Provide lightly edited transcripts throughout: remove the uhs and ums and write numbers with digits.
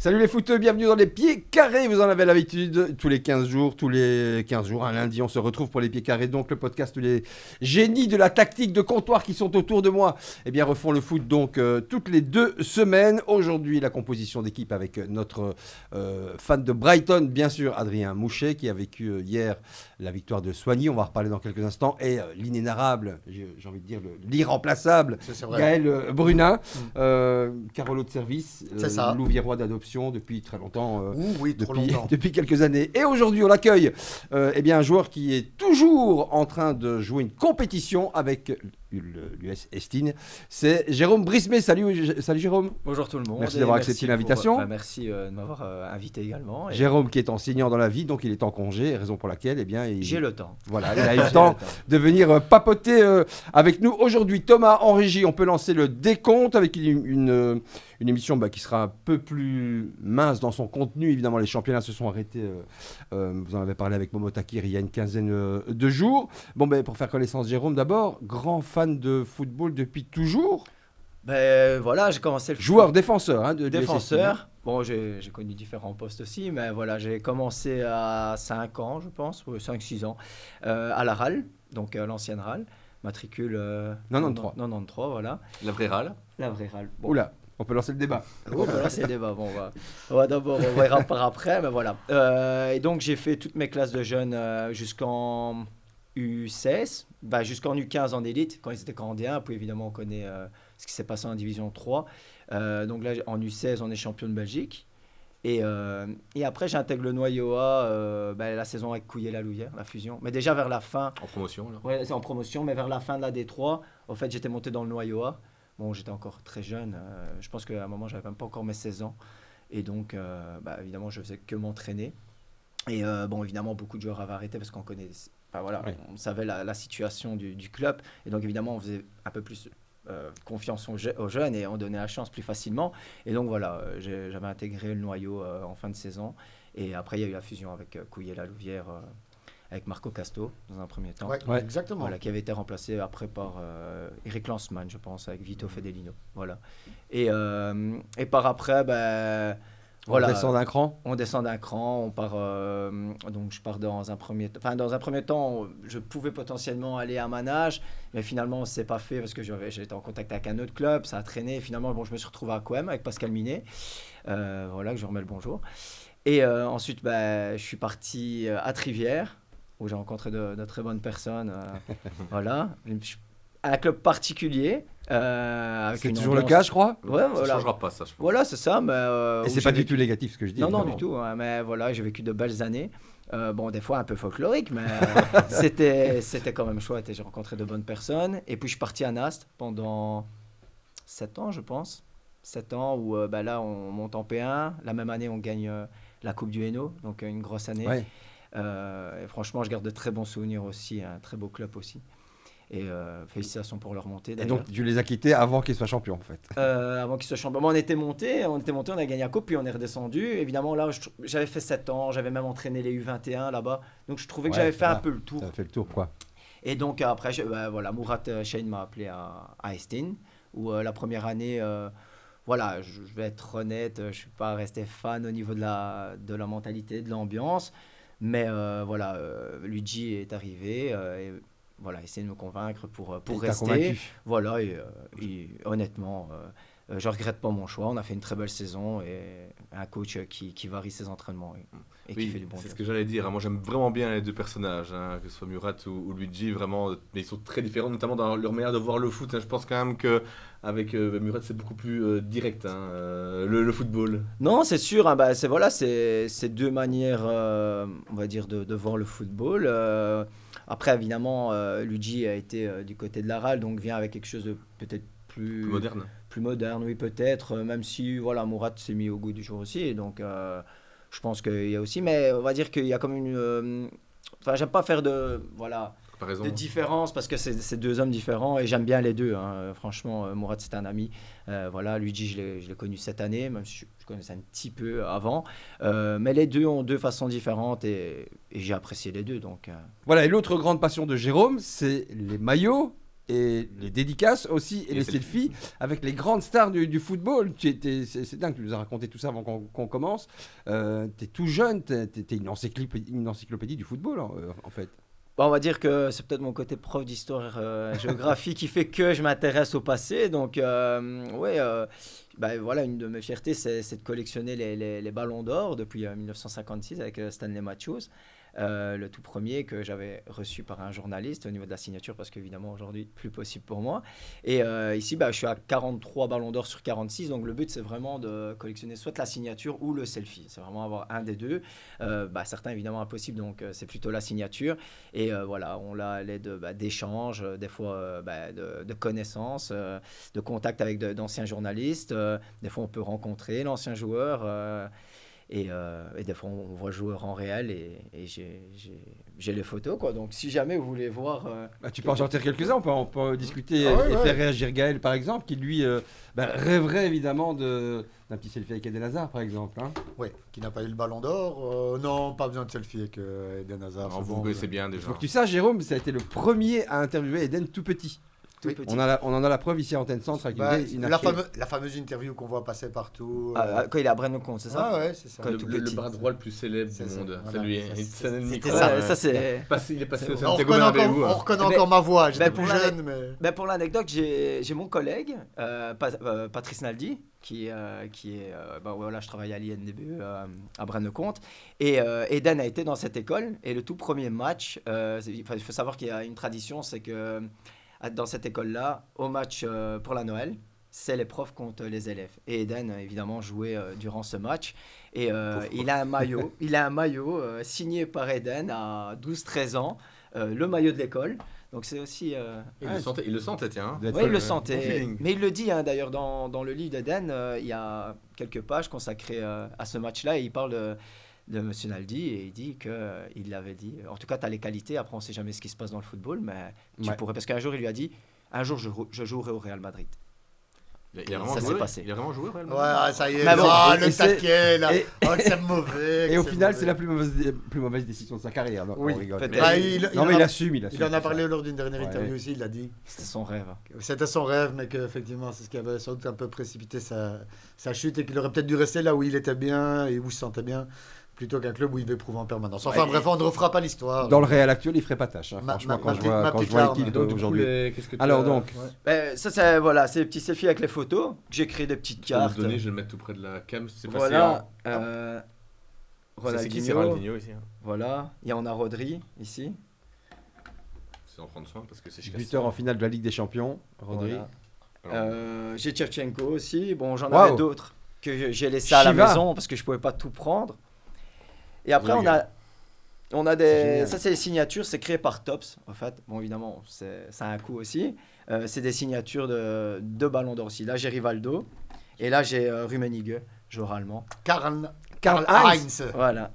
Salut les footeux, bienvenue dans les pieds carrés, vous en avez l'habitude, tous les 15 jours, un lundi on se retrouve pour les pieds carrés, donc le podcast où les génies de la tactique de comptoir qui sont autour de moi, refont le foot donc toutes les 2 semaines. Aujourd'hui la composition d'équipe avec notre fan de Brighton, bien sûr, Adrien Mouchet, qui a vécu hier la victoire de Soigny, on va en reparler dans quelques instants, et l'inénarrable, j'ai envie de dire l'irremplaçable, Gaël Brunin, Carolo de service, Louviérois d'adoption depuis très longtemps, depuis quelques années. Et aujourd'hui, on accueille un joueur qui est toujours en train de jouer une compétition avec l'US Estine. C'est Jérôme Brismé. Salut Jérôme. Bonjour tout le monde. Merci d'avoir accepté l'invitation. Merci de m'avoir invité également. Jérôme qui est enseignant dans la vie, donc il est en congé, raison pour laquelle j'ai le temps. Voilà, il a eu le temps de venir papoter avec nous aujourd'hui. Thomas en régie, on peut lancer le décompte avec une émission qui sera un peu plus mince dans son contenu. Évidemment, les championnats se sont arrêtés. Vous en avez parlé avec Momo Takir il y a une quinzaine de jours. Pour faire connaissance, Jérôme, d'abord, grand fan de football depuis toujours. J'ai commencé le joueur défenseur. Défenseur. Bon, j'ai connu différents postes aussi, mais voilà, j'ai commencé à 5 ans, je pense, 5-6 ans, à la RAL, donc l'ancienne RAL, matricule 93, voilà. La vraie RAL. Bon. Oula. On peut lancer le débat. On peut lancer le débat. Bon, on va d'abord, on verra par après, mais voilà. Et donc, j'ai fait toutes mes classes de jeunes jusqu'en U16, jusqu'en U15 en élite, quand ils étaient candidats. Puis évidemment, on connaît ce qui s'est passé en Division 3. Donc là, en U16, on est champion de Belgique. Et après, j'intègre le noyau A, la saison avec Couillé-la-Louvière, la fusion. Mais déjà vers la fin. En promotion, là. Oui, c'est en promotion, mais vers la fin de la D3, en fait, j'étais monté dans le noyau A. Bon, j'étais encore très jeune. Je pense qu'à un moment, je n'avais même pas encore mes 16 ans. Et donc, évidemment, je faisais que m'entraîner. Et évidemment, beaucoup de joueurs avaient arrêté parce qu'on connaît, on savait la situation du club. Et donc, évidemment, on faisait un peu plus confiance aux jeunes et on donnait la chance plus facilement. Et donc, voilà, j'avais intégré le noyau en fin de saison. Et après, il y a eu la fusion avec Couillé-la-Louvière, avec Marco Casto, dans un premier temps. Ouais, exactement. Voilà, qui avait été remplacé après par Eric Lansman, je pense, avec Vito Fedelino. Voilà. Et par après, on descend d'un cran. On descend d'un cran, on part. Donc, je pars dans un premier temps. Enfin, dans un premier temps, je pouvais potentiellement aller à Manage, mais finalement, ce n'est pas fait parce que j'étais en contact avec un autre club, ça a traîné. Et finalement, je me suis retrouvé à Coem avec Pascal Minet. Voilà, que je remets le bonjour. Et ensuite, je suis parti à Trivière, où j'ai rencontré de très bonnes personnes. Voilà. Un club particulier. C'est toujours le cas, je crois. Ouais, ça ne changera pas, ça, je pense. Voilà, c'est ça. Mais, et c'est pas du tout négatif, ce que je dis. Non, du tout. Mais voilà, j'ai vécu de belles années. Des fois un peu folklorique, mais c'était quand même chouette. Et j'ai rencontré de bonnes personnes. Et puis, je suis parti à Nast pendant 7 ans, je pense. 7 ans où là, on monte en P1. La même année, on gagne la Coupe du Hainaut. Donc, une grosse année. Ouais. Et franchement, je garde de très bons souvenirs aussi, un très beau club aussi. Et félicitations pour leur montée. Et donc, tu les as quittés avant qu'ils soient champions, en fait. Avant qu'ils soient champions. On était montés, on a gagné la coupe, puis on est redescendu. Évidemment, là, j'avais fait 7 ans, j'avais même entraîné les U21 là-bas. Donc, je trouvais que j'avais fait un peu le tour. Tu as fait le tour, quoi. Et donc, après, Mourat Chahine m'a appelé à Estine, où la première année... je vais être honnête, je ne suis pas resté fan au niveau de la mentalité, de l'ambiance. Mais Luigi est arrivé et essayer de me convaincre pour rester. Voilà, et honnêtement, je regrette pas mon choix. On a fait une très belle saison et un coach qui varie ses entraînements et qui fait du bon jeu. C'est ce que j'allais dire. Moi, j'aime vraiment bien les deux personnages, que ce soit Murat ou Luigi, vraiment. Mais ils sont très différents, notamment dans leur manière de voir le foot. Je pense quand même qu'avec Murat, c'est beaucoup plus direct, le football. Non, c'est sûr. C'est deux manières, on va dire, de voir le football. Après, évidemment, Luigi a été du côté de la RAL, donc vient avec quelque chose de peut-être plus moderne. Plus moderne, oui, peut-être. Même si, Mourat s'est mis au goût du jour aussi. Et donc, je pense qu'il y a aussi... Mais on va dire qu'il y a comme une... j'aime pas faire de différence parce que c'est deux hommes différents et j'aime bien les deux. Franchement, Mourat, c'est un ami. Luigi, je l'ai connu cette année, même si je connaissais un petit peu avant. Mais les deux ont deux façons différentes et j'ai apprécié les deux. Donc, Voilà, et l'autre grande passion de Jérôme, c'est les maillots. et les dédicaces aussi et les selfies avec les grandes stars du football. C'est dingue, tu nous as raconté tout ça avant qu'on commence. T'es tout jeune, t'es une encyclopédie du football en fait. Bon, on va dire que c'est peut-être mon côté prof d'histoire géographie qui fait que je m'intéresse au passé. Donc, voilà, une de mes fiertés, c'est de collectionner les ballons d'or depuis 1956 avec Stanley Matthews. Le tout premier que j'avais reçu par un journaliste au niveau de la signature, parce qu'évidemment aujourd'hui plus possible pour moi. Et ici je suis à 43 ballons d'or sur 46, donc le but c'est vraiment de collectionner soit la signature ou le selfie, c'est vraiment avoir un des deux. Certains évidemment impossible, donc c'est plutôt la signature. Et voilà, on l'a à l'aide d'échanges, des fois de connaissances, de contacts avec d'anciens journalistes. Des fois on peut rencontrer l'ancien joueur. Et des fois, on voit le joueur en réel et j'ai les photos, quoi. Donc, si jamais vous voulez voir... tu peux en sortir quelques-uns, on peut discuter faire réagir Gaël, par exemple, qui lui rêverait évidemment d'un petit selfie avec Eden Hazard, par exemple. Hein. Oui, qui n'a pas eu le ballon d'or. Non, pas besoin de selfie avec Eden Hazard. Vous connaissez bien déjà. Il faut que tu saches, Jérôme, ça a été le premier à interviewer Eden tout petit. Oui. On en a la preuve ici à Antenne Centre avec la fameuse interview qu'on voit passer partout. Quand il est à Brenne-le-Comte, c'est ça? Ah ouais, c'est ça. Le bras droit le plus célèbre du monde. C'est lui. C'était ça, c'est... Il est passé au on Santiago Bernabéu. on reconnaît encore ma voix, j'étais plus jeune. Mais... pour l'anecdote, j'ai mon collègue, Patrice Naldi, qui est... je travaille à l'INDBE à Brenne-le-Comte. Et Eden a été dans cette école. Et le tout premier match, il faut savoir qu'il y a une tradition, c'est que... Dans cette école-là, au match pour la Noël, c'est les profs contre les élèves. Et Eden, évidemment, jouait durant ce match. Et il a un maillot signé par Eden à 12-13 ans, le maillot de l'école. Donc c'est aussi... Il le sentait, tiens. Oui, il le sentait. Mais il le dit, d'ailleurs, dans le livre d'Eden, il y a quelques pages consacrées à ce match-là. Et il parle de M. Naldi, et il dit qu'il l'avait dit. En tout cas, tu as les qualités. Après, on ne sait jamais ce qui se passe dans le football, mais tu pourrais. Parce qu'un jour, il lui a dit, un jour, je jouerai au Real Madrid. Il a vraiment joué au Real Madrid. Ouais, ça y est. Le taquet, là. C'est mauvais. Et au final, c'est la plus mauvaise décision de sa carrière. Donc oui, on rigole. peut-être. Il assume. Il en a parlé lors d'une dernière interview aussi, il l'a dit. C'était son rêve. C'était son rêve, mais qu'effectivement, c'est ce qui avait sans doute un peu précipité sa chute et qu'il aurait peut-être dû rester là où il était bien et où il se sentait bien, plutôt qu'un club où il veut prouver en permanence. Enfin bref, on ne refera pas l'histoire. Dans le Real actuel, il ne ferait pas tâche. Franchement, quand je vois l'équipe d'aujourd'hui. Alors donc... ça, c'est les petits selfies avec les photos. J'ai créé des petites cartes. Je vais le mettre tout près de la cam. C'est voilà. C'est qui, c'est Ronaldinho ici. Voilà. Il y en a Rodri ici. C'est en prendre soin parce que c'est buteur en finale de la Ligue des Champions, Rodri. J'ai Shevchenko aussi. Bon, j'en avais d'autres que j'ai laissé à la maison parce que je ne pouvais pas tout prendre. Et après, on a des... Ça, c'est les signatures, c'est créé par Tops, en fait. Bon, évidemment, ça a un coût aussi. C'est des signatures de ballons d'or aussi. Là, j'ai Rivaldo. Et là, j'ai Rummenigge, joueur allemand. Karl-Heinz. Voilà.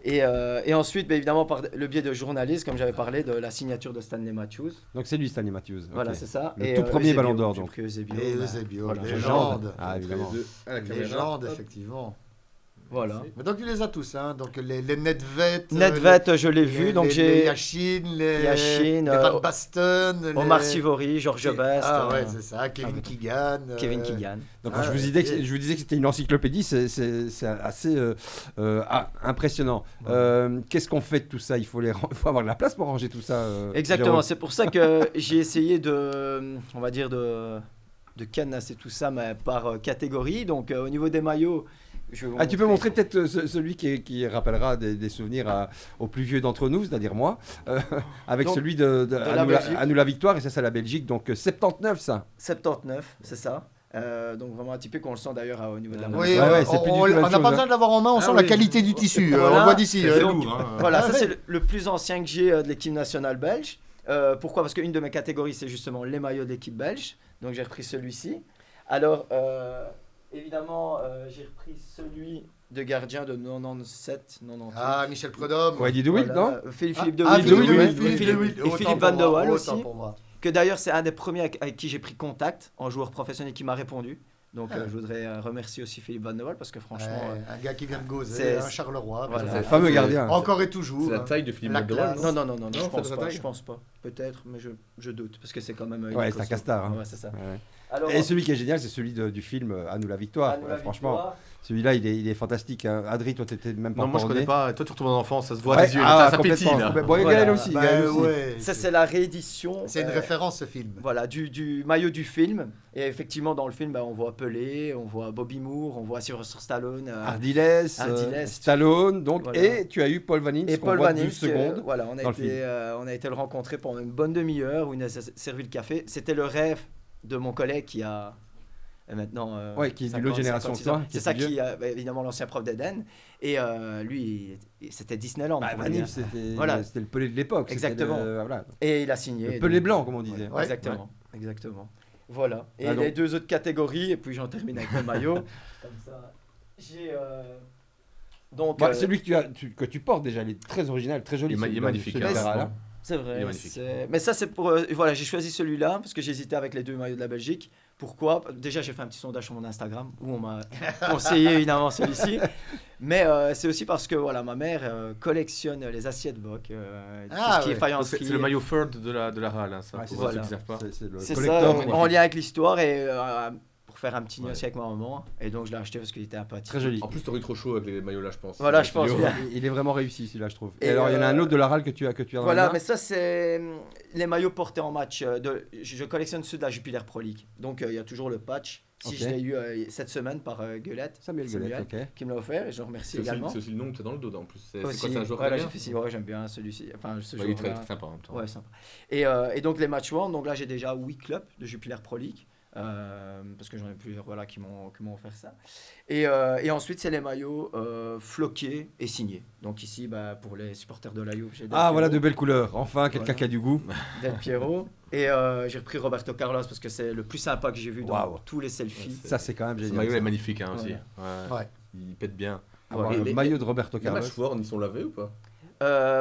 Et ensuite, évidemment, par le biais de journalistes, comme j'avais parlé, de la signature de Stanley Matthews. Donc, c'est lui, Stanley Matthews. Voilà, c'est ça. Le tout premier ballon d'or, donc. Eusebio, voilà. légende. Ah, évidemment. Légende, effectivement. Voilà. Mais donc tu les as tous, hein. Donc les Nedved. Nedved, je l'ai vu. Donc j'ai Yashin, les Van Basten, Omar Sivori, Georges Best. Ah ouais, c'est ça. Kevin Keegan. Donc quand je vous disais que c'était une encyclopédie, c'est assez impressionnant. Qu'est-ce qu'on fait de tout ça? Il faut avoir de la place pour ranger tout ça. Exactement. Jérôme. C'est pour ça que j'ai essayé de canasser tout ça, mais par catégorie. Donc au niveau des maillots. Tu peux montrer peut-être celui qui rappellera des souvenirs aux plus vieux d'entre nous, c'est-à-dire moi, avec donc, celui de à nous la victoire, et ça c'est la Belgique, donc 79 ça. 79, c'est ça. Donc vraiment atypique, on le sent d'ailleurs au niveau de la main. Oui, on n'a pas besoin de l'avoir en main, on sent la qualité du tissu, on voit d'ici. Voilà, ça c'est le plus ancien que j'ai de l'équipe nationale belge. Pourquoi? Parce qu'une de mes catégories c'est justement les maillots de l'équipe belge, donc j'ai repris celui-ci. Alors... évidemment, j'ai repris celui de gardien de 97, 98. Ah, Michel Prudhomme. Ouais, Didouille, non Philippe de Wiel. Et Philippe Van de Waal aussi. Que d'ailleurs, c'est un des premiers avec qui j'ai pris contact en joueur professionnel qui m'a répondu. Donc je voudrais remercier aussi Philippe Van de Waal parce que franchement, un gars qui vient de Gauzet, c'est- un Charleroi. voilà. C'est le fameux gardien. Encore et toujours. C'est la hein. taille de Philippe La Vandewaal, classe. non non, c'est la taille. je pense pas. Peut-être, mais je doute parce que c'est quand même. Ouais, une c'est un costaud. castard, hein. Ouais, c'est ça. Ouais. Alors, Et celui qui est génial, c'est celui du film À nous la victoire. à nous, la Franchement, victoire. celui-là, il est fantastique. Hein. Adri, toi, t'étais même pas Non, moi je encore connais né. pas. Toi, tu retournes en enfance, ça se voit Ouais, des yeux. Ça pétille complètement. là. Bon, et Voilà. Gaël aussi. Bah, Gaël aussi. ouais, Ça, c'est la réédition. c'est une référence ce film. Voilà, du maillot du film. Et effectivement, dans le film, on voit Pelé, on voit Bobby Moore, on voit Sylvester Stallone. Ardiles, Stallone, donc, Voilà. et tu as eu Paul Van Imst, Et qu'on Paul voit Van 12 Imst, secondes. voilà, dans le film. on a été le rencontrer pendant une bonne demi-heure où il nous a servi le café. C'était le rêve de mon collègue qui a maintenant. Ouais, qui est d'une 50, autre génération que 56 ans. toi, qui C'est est ça plus qui a évidemment l'ancien prof d'Eden. Et lui, c'était Disneyland. Bah, pour Van lui, Imst, c'était Voilà. c'était le Pelé de l'époque. c'était Exactement. voilà. Et il a signé. Le Pelé donc- blanc, comme on disait. Ouais. Exactement. Exactement. Voilà. Et Ah, donc- les deux autres catégories, et puis j'en termine avec le maillot. Comme ça, j'ai. Donc, Bah, celui que tu portes déjà, il est très original, très joli. Il est celui-là, magnifique, celui hein. là. c'est Il vrai. est magnifique. Mais ça, c'est pour. Voilà, j'ai choisi celui-là parce que j'hésitais avec les deux maillots de la Belgique. Pourquoi? Déjà, j'ai fait un petit sondage sur mon Instagram où on m'a conseillé évidemment celui-ci. Mais c'est aussi parce que voilà, ma mère collectionne les assiettes Bock, tout Ah, ce qui est ouais. faïencerie. C'est le maillot third de la RAL, hein, ça. Ouais, Pour c'est ceux ça. qui savent pas. C'est le C'est ça, collector en magnifique. lien avec l'histoire et pour faire un petit nœud Ouais. aussi avec ma maman. Et donc, je l'ai acheté parce qu'il était un peu Très joli. En plus, t'aurais eu trop chaud avec les maillots là, je pense. Voilà, je pense Studio. bien. Il est vraiment réussi celui-là, je trouve. Et Et alors, il y en a un autre de la RAL que tu as dans la Voilà, main. mais ça, c'est les maillots portés en match. Je collectionne ceux de la Jupiler Pro League. Donc, il y a toujours le patch. Si Ok. je l'ai eu cette semaine par Gueulette, Samuel Gueulette, ok. qui me l'a offert et je le remercie C'est aussi, également. c'est aussi le nom que tu as dans le dos, en plus. C'est quoi, Aussi, c'est un joueur voilà, bien j'aime bien celui-ci. Enfin, ce Ouais, il est joueur-là. très sympa en même temps. Ouais, sympa. Et donc les matchs one, donc là j'ai déjà 8 clubs de Jupiler Pro League. Parce que j'en ai plusieurs voilà, qui m'ont offert ça. Et ensuite, c'est les maillots floqués et signés. Donc ici, bah, pour les supporters de la Juve, j'ai Ah, voilà de belles couleurs. Enfin, quelqu'un Voilà. qui a du goût. Del Piero. Et j'ai repris Roberto Carlos parce que c'est le plus sympa que j'ai vu dans Waouh. tous les selfies. Ouais, Ça, c'est quand même Ce génial. maillot ça. est magnifique hein, aussi. Voilà. Ouais. Ouais. Il pète bien. Avoir Et le les- maillot de Roberto Les Carlos. matchs forts, ils sont lavés ou pas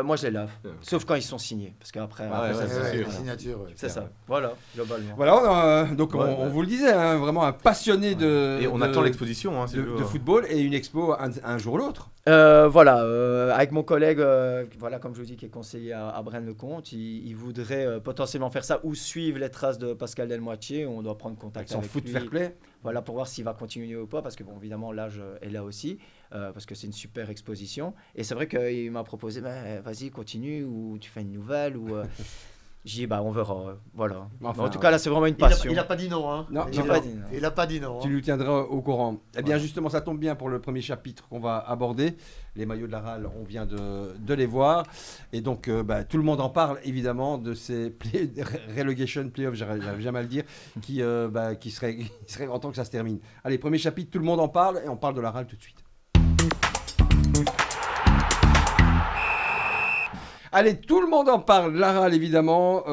Moi, je les lave. Ouais. Sauf quand ils sont signés. Parce qu'après, Ah ouais, après, ouais, ça, c'est c'est sûr. la signature. Ouais. c'est ça. Voilà, globalement. Voilà, donc Ouais, on ouais. vous le disait, hein, vraiment un passionné de, Et on de- attend l'exposition. Hein, c'est de, le- de football et une expo un jour ou l'autre. Voilà, avec mon collègue, voilà, comme je vous dis, qui est conseiller à Braine-le-Comte, il voudrait potentiellement faire ça ou suivre les traces de Pascal Delmoitier. On doit prendre contact Avec son avec foot lui. fair play. Voilà, pour voir s'il va continuer ou pas, parce que bon, évidemment, l'âge est là aussi, parce que c'est une super exposition. Et c'est vrai qu'il m'a proposé, bah, vas-y, continue, ou tu fais une nouvelle, ou... J'ai dit, bah, on verra, voilà. Enfin, Mais en tout cas, là, c'est vraiment une Il a, passion. il a pas dit non. Hein. Non, il, j'ai a pas dit non. il a pas dit non. Tu hein. nous tiendras au courant. Eh bien, Voilà. justement, ça tombe bien pour le premier chapitre qu'on va aborder. Les maillots de la RAL, on vient de les voir. Et donc, bah, tout le monde en parle, évidemment, de ces relegation playoffs, j'arrive jamais à le dire, qui serait grand temps que ça se termine. Allez, premier chapitre, tout le monde en parle, et on parle de la RAL tout de suite. Allez, tout le monde en parle, la RAL, évidemment.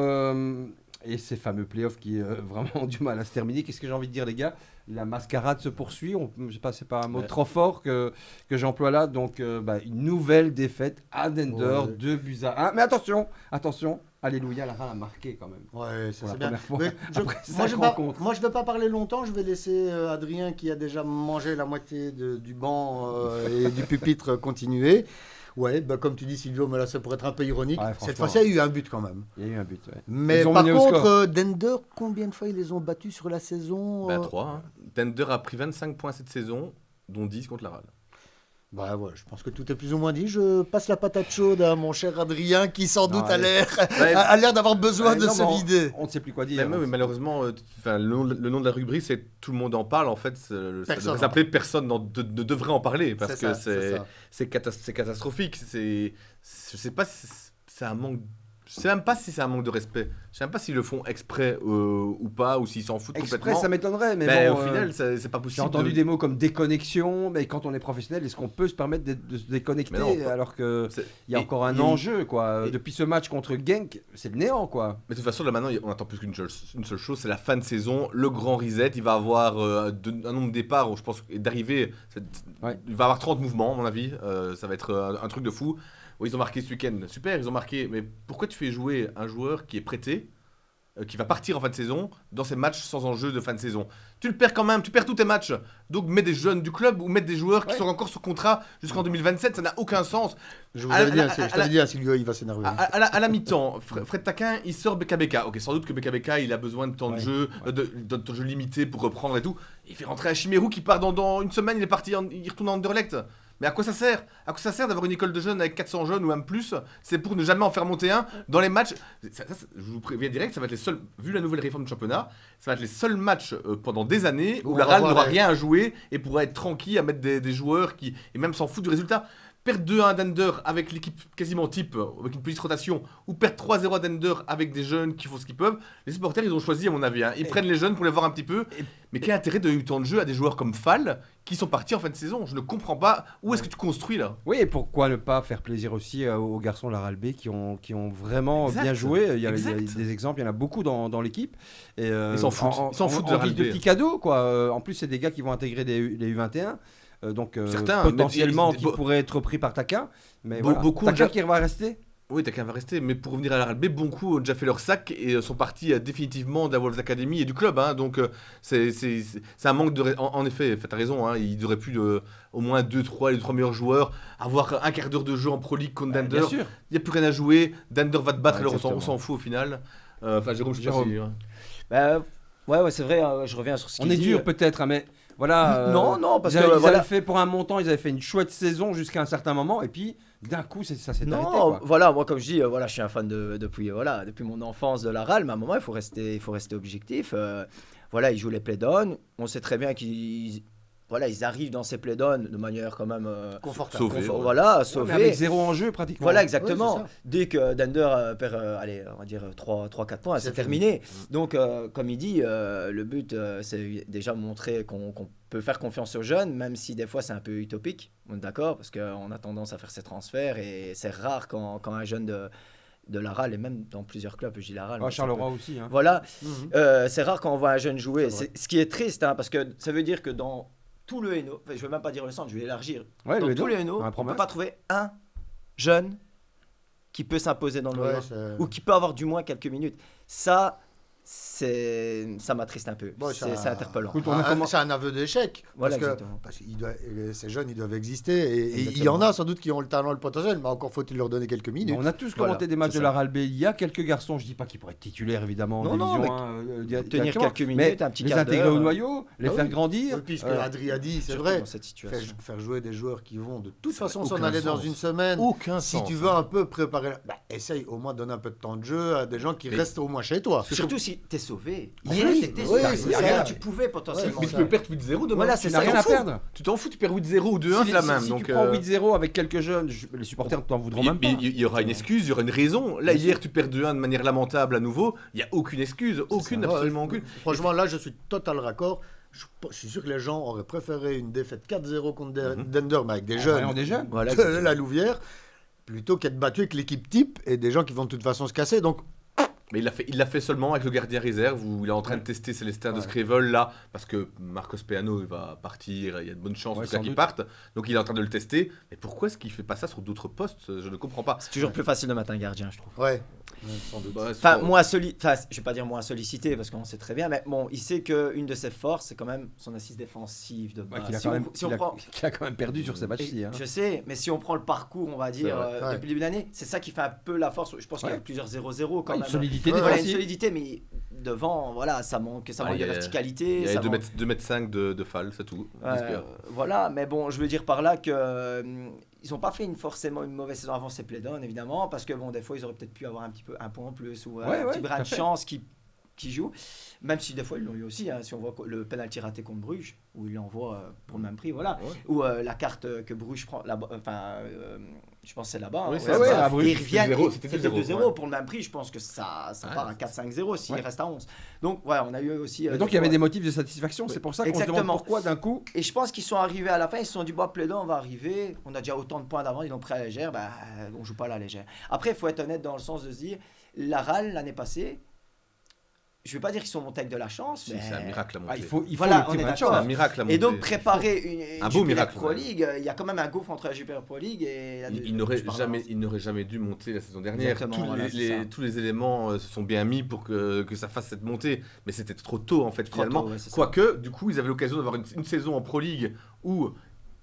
Et ces fameux playoffs qui vraiment ont du mal à se terminer. Qu'est-ce que j'ai envie de dire, les gars? La mascarade se poursuit. Je sais pas, c'est pas un mot Ouais. trop fort que j'emploie là. Donc, une nouvelle défaite à Dender, Ouais. 2-1. Mais attention, alléluia, la RAL a marqué quand même. Ouais, ça Pour la c'est bien. première fois. Mais Après moi, 5 je rencontres. ne vais pas parler longtemps. Je vais laisser Adrien, qui a déjà mangé la moitié du banc et du pupitre, continuer. Ouais, bah, comme tu dis, Silvio, mais là, ça pourrait être un peu ironique. Ouais, franchement. Cette fois-ci, il y a eu un but quand même. Il y a eu un but. Ouais. Mais Ils ont par mené au contre, score. Dender, combien de fois ils les ont battus sur la saison 3. Hein. Dender a pris 25 points cette saison, dont 10 contre la RAL. Bah ouais, je pense que tout est plus ou moins dit. Je passe la patate chaude à mon cher Adrien, qui sans Non, doute a allez. Ouais. l'air d'avoir besoin Ouais, de non, se mais vider. On ne sait plus quoi Mais, dire. mais malheureusement, le nom de la rubrique, c'est Tout le monde en parle. En fait, ça Personne devrait s'appeler Personne ne devrait en parler parce que ça, c'est ça. c'est catastrophique. Je sais pas si c'est un manque. Je sais même pas si c'est un manque de respect. Je sais même pas s'ils le font exprès ou pas, ou s'ils s'en foutent Exprès, complètement. ça m'étonnerait. Mais Mais bon, au final, c'est pas j'ai possible. entendu de- des mots comme déconnexion, mais quand on est professionnel, est-ce qu'on peut se permettre de se déconnecter Mais non, pas- alors que c'est- il y a et- encore un et- enjeu quoi. et- Depuis ce match contre Genk, c'est le néant quoi. Mais de toute façon, là maintenant, on attend plus une seule chose, c'est la fin de saison, le grand reset. Il va avoir un nombre de départs, je pense, et d'arrivées. Ouais. Il va avoir 30 mouvements, à mon avis. Ça va être un truc de fou. Oui, ils ont marqué ce week-end. Super, ils ont marqué. Mais pourquoi tu fais jouer un joueur qui est prêté qui va partir en fin de saison dans ces matchs sans enjeu de fin de saison. Tu le perds quand même, tu perds tous tes matchs. Donc mets des jeunes du club ou mets des joueurs qui sont encore sur contrat jusqu'en 2027, ça n'a aucun sens. Je t'avais dit à Silvio, il va s'énerver. À la mi-temps, Fred Taquin, il sort Beka. Ok, sans doute que Beka, il a besoin de temps de jeu, de temps de jeu limité pour reprendre et tout. Il fait rentrer Hachimérou qui part dans une semaine, il retourne en Anderlecht. Mais à quoi ça sert ? À quoi ça sert d'avoir une école de jeunes avec 400 jeunes ou même plus ? C'est pour ne jamais en faire monter un dans les matchs. Je vous préviens direct, ça va être les seuls, vu la nouvelle réforme du championnat, ça va être les seuls matchs pendant des années où la RAL n'aura rien à jouer et pourra être tranquille à mettre des joueurs qui, et même s'en foutent du résultat. Perdre 2-1 à Dender avec l'équipe quasiment type, avec une petite rotation, ou perdre 3-0 à Dender avec des jeunes qui font ce qu'ils peuvent, les supporters, ils ont choisi, à mon avis. Ils prennent les jeunes pour les voir un petit peu. Mais quel intérêt de donner du temps de jeu à des joueurs comme Fall qui sont partis en fin de saison ? Je ne comprends pas. Où est-ce que tu construis là ? Oui, et pourquoi ne pas faire plaisir aussi aux garçons de la RAL B qui ont vraiment bien joué. Il y a des exemples, il y en a beaucoup dans l'équipe. Et, ils s'en foutent de la RAL B. De petits cadeaux, quoi. En plus, c'est des gars qui vont intégrer les U21. Donc certains, potentiellement qui pourraient être pris par Taquin, mais beaucoup Taquin qui va rester. Oui, Taquin va rester, mais pour revenir à la RAL B, beaucoup ont déjà fait leur sac et sont partis définitivement de la Wolves Academy et du club. Donc c'est un manque de... En effet, tu as raison, il aurait pu au moins les 3 meilleurs joueurs avoir un quart d'heure de jeu en Pro League contre Dender. Il n'y a plus rien à jouer, Dender va te battre, alors on s'en fout au final. Jérôme, je sais pas si... Ouais, c'est vrai, je reviens sur ce qu'il dit. On est dur peut-être, mais... Voilà, non, parce ils avaient fait pour un montant, ils avaient fait une chouette saison jusqu'à un certain moment, et puis d'un coup, ça s'est arrêté. Non, voilà, moi comme je dis, je suis un fan depuis mon enfance de la RAL, mais à un moment, il faut rester objectif. Ils jouent les play-downs, on sait très bien qu'ils arrivent dans ces play-downs de manière quand même confortable. Sauvé. Avec 0 en jeu pratiquement. Voilà, exactement. Ouais, dès que Dender perd, on va dire 3-4 points, c'est terminé. Donc, comme il dit, le but, c'est déjà montrer qu'on peut faire confiance aux jeunes, même si des fois c'est un peu utopique, on est d'accord, parce qu'on a tendance à faire ces transferts et c'est rare quand un jeune de la RAL et même dans plusieurs clubs, je dis la RAL. Charleroi aussi. Voilà, c'est rare quand on voit un jeune jouer. Ce qui est triste, parce que ça veut dire que dans tout le Hainaut, je ne vais même pas dire le centre, je vais élargir. Dans tout le Hainaut, on ne peut pas trouver un jeune qui peut s'imposer dans le Hainaut ou qui peut avoir du moins quelques minutes. Ça m'attriste un peu. C'est interpellant. C'est un aveu d'échec. Voilà, parce que ces jeunes, ils doivent exister. Et il y en a sans doute qui ont le talent, le potentiel, mais encore faut-il leur donner quelques minutes. On a tous commenté des matchs de la RAL B. Il y a quelques garçons, je ne dis pas qu'ils pourraient être titulaires évidemment en division 1. Tenir quelques minutes, un petit quart d'heure. Les intégrer au noyau, les faire grandir. Puisque Adri a dit, c'est vrai, faire jouer des joueurs qui vont de toute façon s'en aller dans une semaine. Si tu veux un peu préparer, essaye au moins de donner un peu de temps de jeu à des gens qui restent au moins chez toi. Surtout si t'es sauvé. Tu pouvais potentiellement. Mais tu peux perdre 8-0 demain. Voilà, c'est ça. Rien à perdre. Tu t'en fous, tu perds 8-0 ou 2-1, c'est la même. Si tu prends 8-0 avec quelques jeunes, les supporters ne t'en voudront même pas. Il y aura une excuse, il y aura une raison. Là, hier, tu perds 2-1 de manière lamentable à nouveau. Il n'y a aucune excuse, absolument aucune. Franchement, là, je suis total raccord. Je suis sûr que les gens auraient préféré une défaite 4-0 contre Dender, mais avec des jeunes de la Louvière, plutôt qu'être battu avec l'équipe type et des gens qui vont de toute façon se casser. Donc, mais il l'a fait seulement avec le gardien réserve où il est en train de tester Célestin de Screvel là parce que Marcos Peano il va partir, il y a de bonnes chances qu'il parte, donc il est en train de le tester. Mais pourquoi est-ce qu'il fait pas ça sur d'autres postes ? Je ne comprends pas. C'est toujours plus facile de mettre un gardien, je trouve. Ouais. Sans doute. Je vais pas dire moins sollicité parce qu'on sait très bien, mais bon, il sait qu'une de ses forces c'est quand même son assise défensive de base. Qu'il a quand même perdu sur ces matchs-ci. Je sais, mais si on prend le parcours, on va dire depuis le début de l'année, c'est ça qui fait un peu la force. Je pense qu'il y a plusieurs 0-0 quand même. Une solidité, mais devant, ça manque de verticalité. Il y a 2m5 de Fall, c'est tout. Voilà, mais bon, je veux dire par là que ils n'ont pas fait forcément une mauvaise saison avant ces play-downs, évidemment, parce que bon, des fois, ils auraient peut-être pu avoir un point en plus ou un petit brin de chance qui joue, même si des fois ils l'ont eu aussi, si on voit le penalty raté contre Bruges où il l'envoie pour le même prix, ou la carte que Bruges prend je pense que c'est là-bas, ils reviennent, c'était 2-0 pour le même prix, je pense que ça part à 4-5-0 s'il reste à 11, donc on a eu aussi donc il y avait des motifs de satisfaction, c'est pour ça qu'on se demande pourquoi d'un coup, et je pense qu'ils sont arrivés à la fin, ils se sont dit play-down, on va arriver, on a déjà autant de points d'avance, ils l'ont pris à la légère, on joue pas à la légère. Après il faut être honnête dans le sens de se dire, la RAL l'année passée, je ne vais pas dire qu'ils sont montés avec de la chance, mais c'est un miracle à monter. Il faut voilà, on est le d'accord. C'est un miracle à monter. Et donc préparer une un beau Jupiler miracle, Pro League, il y a quand même un gouffre entre la Jupiler Pro League et il n'aurait jamais dû monter la saison dernière. Exactement, Tous les éléments se sont bien mis pour que ça fasse cette montée, mais c'était trop tôt en fait finalement. Quoique, du coup, ils avaient l'occasion d'avoir une saison en Pro League où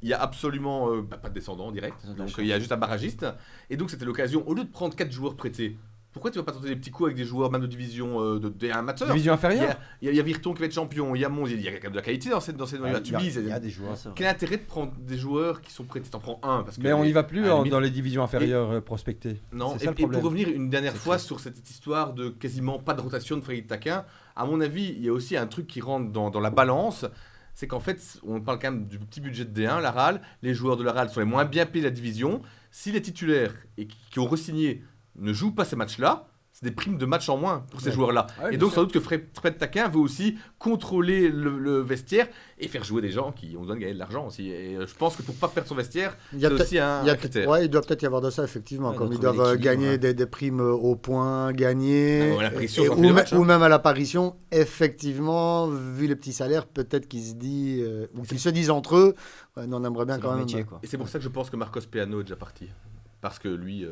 il y a absolument pas de descendant en direct, donc il y a juste un barragiste, et donc c'était l'occasion, au lieu de prendre 4 joueurs prêtés. Pourquoi tu vas pas tenter des petits coups avec des joueurs même de division de amateurs? Division inférieure. Il y a Virton qui va être champion, il y a Mons, il y a quand même de la qualité dans cette Tubize. Il y a des joueurs. Quel intérêt de prendre des joueurs qui sont prêtés? T'en prends un parce que mais on n'y va plus dans les divisions inférieures prospectées. Non, et pour revenir une dernière fois sur cette histoire de quasiment pas de rotation de Frédéric Taquin, à mon avis, il y a aussi un truc qui rentre dans la balance. C'est qu'en fait, on parle quand même du petit budget de D1, la RAL. Les joueurs de la RAL sont les moins bien payés de la division. Si les titulaires et qui ont re-signé ne jouent pas ces matchs-là, c'est des primes de match en moins pour ces joueurs-là. Et donc, sans doute que Fred Taquin veut aussi contrôler le vestiaire et faire jouer des gens qui ont besoin de gagner de l'argent aussi. Et je pense que pour ne pas perdre son vestiaire, c'est aussi un critère. Ouais, il doit peut-être y avoir de ça, effectivement. Comme ils doivent gagner des primes au point, gagner, ou même à l'apparition. Effectivement, vu les petits salaires, peut-être qu'ils se disent entre eux, on aimerait bien quand même. Métier, quoi. Et c'est pour ça que je pense que Marcos Peano est déjà parti. Parce que lui,